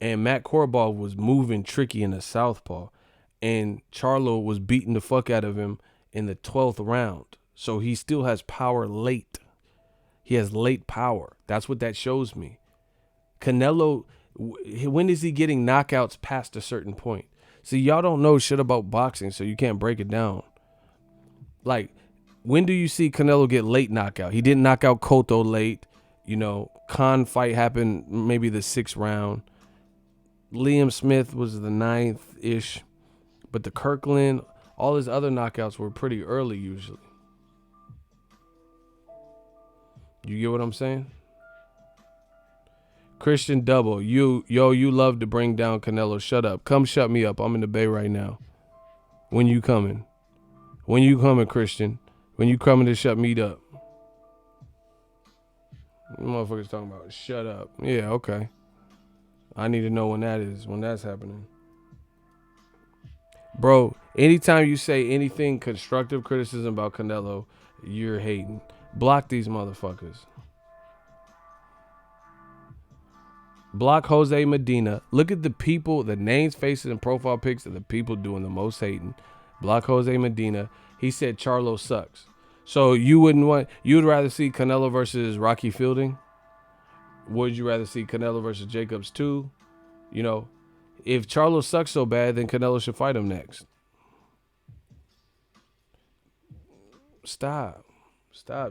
Speaker 1: And Matt Korobov was moving tricky in the southpaw, and Charlo was beating the fuck out of him in the 12th round. So he still has power late. He has late power. That's what that shows me. Canelo, when is he getting knockouts past a certain point? See, y'all don't know shit about boxing, so you can't break it down. Like, when do you see Canelo get late knockout? He didn't knock out Cotto late. Khan fight happened maybe the 6th round. Liam Smith was the 9th-ish. But the Kirkland, all his other knockouts were pretty early usually. You get what I'm saying? Christian Double, you love to bring down Canelo. Shut up. Come shut me up. I'm in the Bay right now. When you coming? When you coming, Christian? When you coming to shut me up? Motherfuckers talking about shut up. Yeah, okay. I need to know when that's happening. Bro, anytime you say anything constructive criticism about Canelo, you're hating. Block these motherfuckers. Block Jose Medina. Look at the people, the names, faces, and profile pics of the people doing the most hating. Block Jose Medina. He said Charlo sucks. So you'd rather see Canelo versus Rocky Fielding? Would you rather see Canelo versus Jacobs too? If Charlo sucks so bad, then Canelo should fight him next. Stop.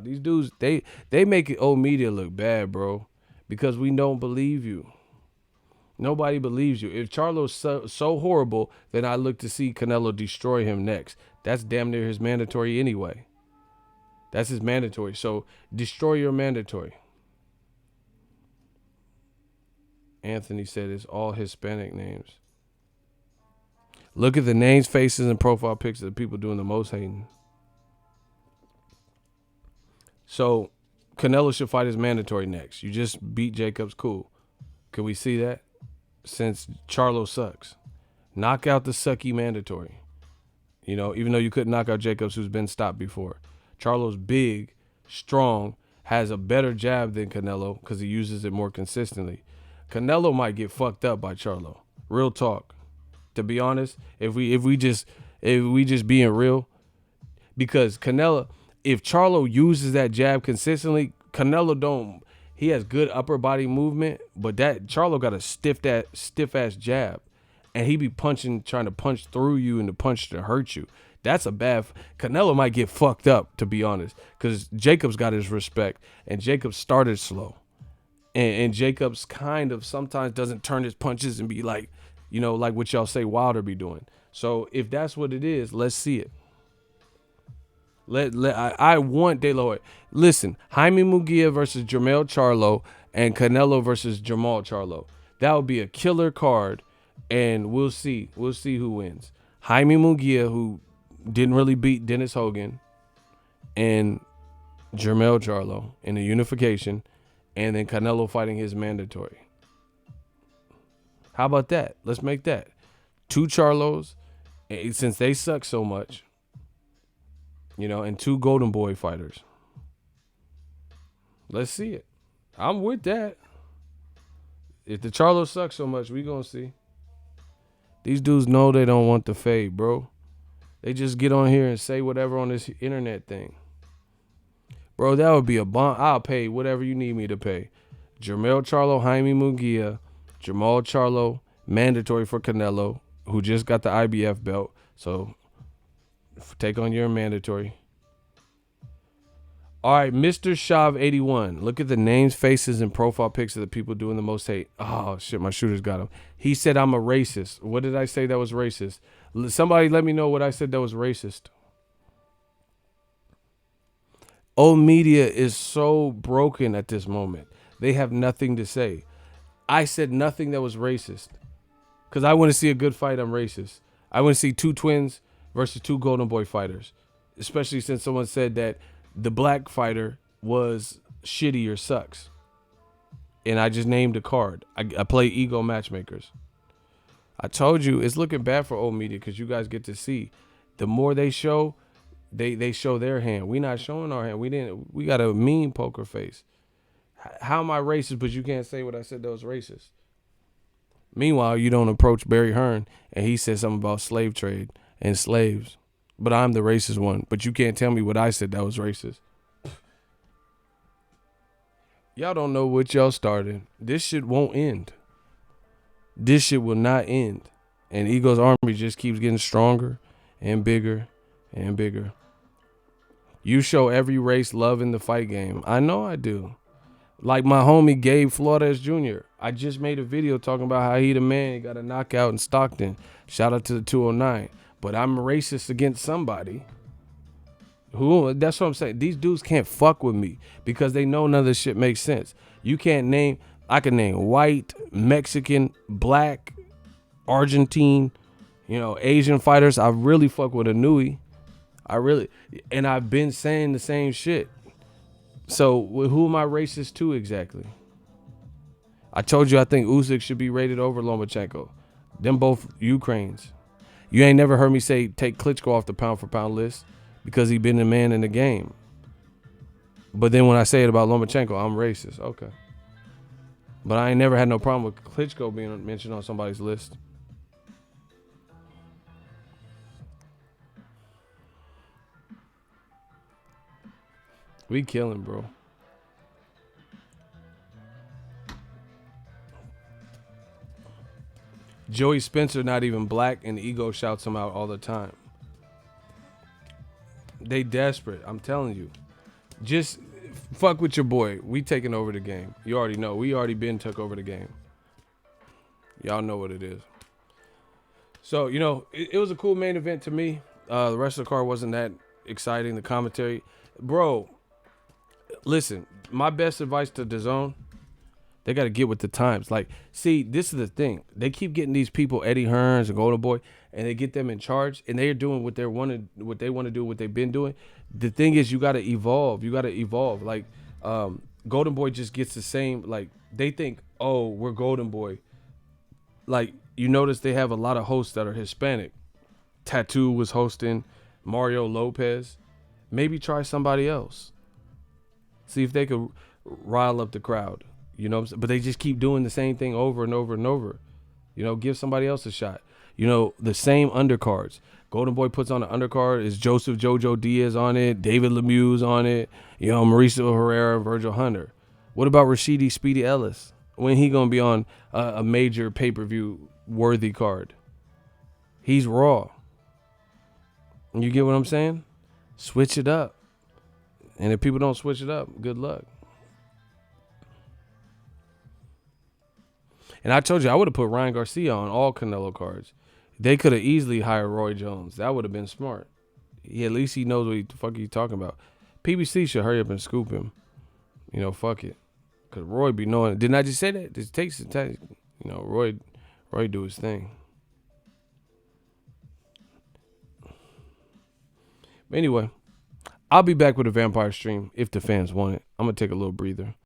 Speaker 1: These dudes, they make old media look bad, bro, because we don't believe you. Nobody believes you. If Charlo's so horrible, then I look to see Canelo destroy him next. That's damn near his mandatory anyway. That's his mandatory. So destroy your mandatory. Anthony said it's all Hispanic names. Look at the names, faces, and profile pics of the people doing the most hating. So Canelo should fight his mandatory next. You just beat Jacobs, cool. Can we see that? Since Charlo sucks. Knock out the sucky mandatory. You know, even though you couldn't knock out Jacobs, who's been stopped before. Charlo's big, strong, has a better jab than Canelo because he uses it more consistently. Canelo might get fucked up by Charlo. Real talk. To be honest, if we just being real, because Canelo, if Charlo uses that jab consistently, Canelo don't. He has good upper body movement, but that Charlo got a stiff ass jab, and he be trying to punch through you and to punch to hurt you. That's a bad. Canelo might get fucked up, to be honest, because Jacobs got his respect, and Jacobs started slow, and Jacobs kind of sometimes doesn't turn his punches and be like, you know, like what y'all say Wilder be doing. So if that's what it is, let's see it. I want De La Hoya. Listen, Jaime Munguia versus Jermell Charlo and Canelo versus Jamal Charlo. That would be a killer card, and we'll see. We'll see who wins. Jaime Munguia, who didn't really beat Dennis Hogan, and Jermell Charlo in the unification, and then Canelo fighting his mandatory. How about that? Let's make that. 2 Charlos, since they suck so much, you know, and 2 Golden Boy fighters. Let's see it. I'm with that. If the Charlos suck so much, we gonna see. These dudes know they don't want the fade, bro. They just get on here and say whatever on this internet thing. Bro, that would be a bomb. I'll pay whatever you need me to pay. Jermell Charlo, Jaime Munguia, Jamal Charlo, mandatory for Canelo, who just got the IBF belt. So take on your mandatory. All right, Mr. Shav81. Look at the names, faces, and profile pics of the people doing the most hate. Oh, shit, my shooters got him. He said I'm a racist. What did I say that was racist? Somebody let me know what I said that was racist. Old media is so broken at this moment. They have nothing to say. I said nothing that was racist. Because I want to see a good fight, I'm racist. I want to see 2 twins versus 2 Golden Boy fighters. Especially since someone said that the black fighter was shitty or sucks. And I just named a card. I play ego matchmakers. I told you it's looking bad for old media because you guys get to see. The more they show, they show their hand. We not showing our hand. We got a mean poker face. How am I racist, but you can't say what I said that was racist? Meanwhile, you don't approach Barry Hearn, and he said something about slave trade and slaves. But I'm the racist one. But you can't tell me what I said that was racist. Y'all don't know what y'all started. This shit won't end. This shit will not end. And Ego's army just keeps getting stronger and bigger and bigger. You show every race love in the fight game. I know I do. Like my homie Gabe Flores Jr. I just made a video talking about how he the man. He got a knockout in Stockton. Shout out to the 209. But I'm racist against somebody. That's what I'm saying. These dudes can't fuck with me because they know none of this shit makes sense. You can't name, I can name white, Mexican, black, Argentine, you know, Asian fighters. I really fuck with Anui. And I've been saying the same shit. So who am I racist to exactly? I told you I think Usyk should be rated over Lomachenko. Them both Ukraines. You ain't never heard me say take Klitschko off the pound for pound list because he been the man in the game. But then when I say it about Lomachenko, I'm racist. Okay. But I ain't never had no problem with Klitschko being mentioned on somebody's list. We killing, bro. Joey Spencer not even black, and Ego shouts him out all the time. They desperate. I'm telling you. Just fuck with your boy. We taking over the game. You already know. We already been took over the game. Y'all know what it is. So, you know, it was a cool main event to me. The rest of the card wasn't that exciting. The commentary. Bro, listen, my best advice to DAZN, they got to get with the times. Like, see, this is the thing. They keep getting these people, Eddie Hearns and Golden Boy, and they get them in charge, and they're doing what they want to do, what they've been doing. The thing is, you got to evolve. You got to evolve. Like, Golden Boy just gets the same. Like, they think, oh, we're Golden Boy. Like, You notice they have a lot of hosts that are Hispanic. Tattoo was hosting, Mario Lopez. Maybe try somebody else. See if they could rile up the crowd. You know what I'm saying? But they just keep doing the same thing over and over and over. You know, give somebody else a shot. You know, the same undercards. Golden Boy puts on an undercard. Is Joseph Jojo Diaz on it? David Lemieux's on it. You know, Mauricio Herrera, Virgil Hunter. What about Rashidi Speedy Ellis? When he going to be on a major pay-per-view worthy card? He's raw. You get what I'm saying? Switch it up. And if people don't switch it up, good luck. And I told you, I would have put Ryan Garcia on all Canelo cards. They could have easily hired Roy Jones. That would have been smart. At least he knows what the fuck he's talking about. PBC should hurry up and scoop him. You know, fuck it. Because Roy be knowing. Didn't I just say that? It takes the time. You know, Roy do his thing. But anyway, I'll be back with a vampire stream if the fans want it. I'm going to take a little breather.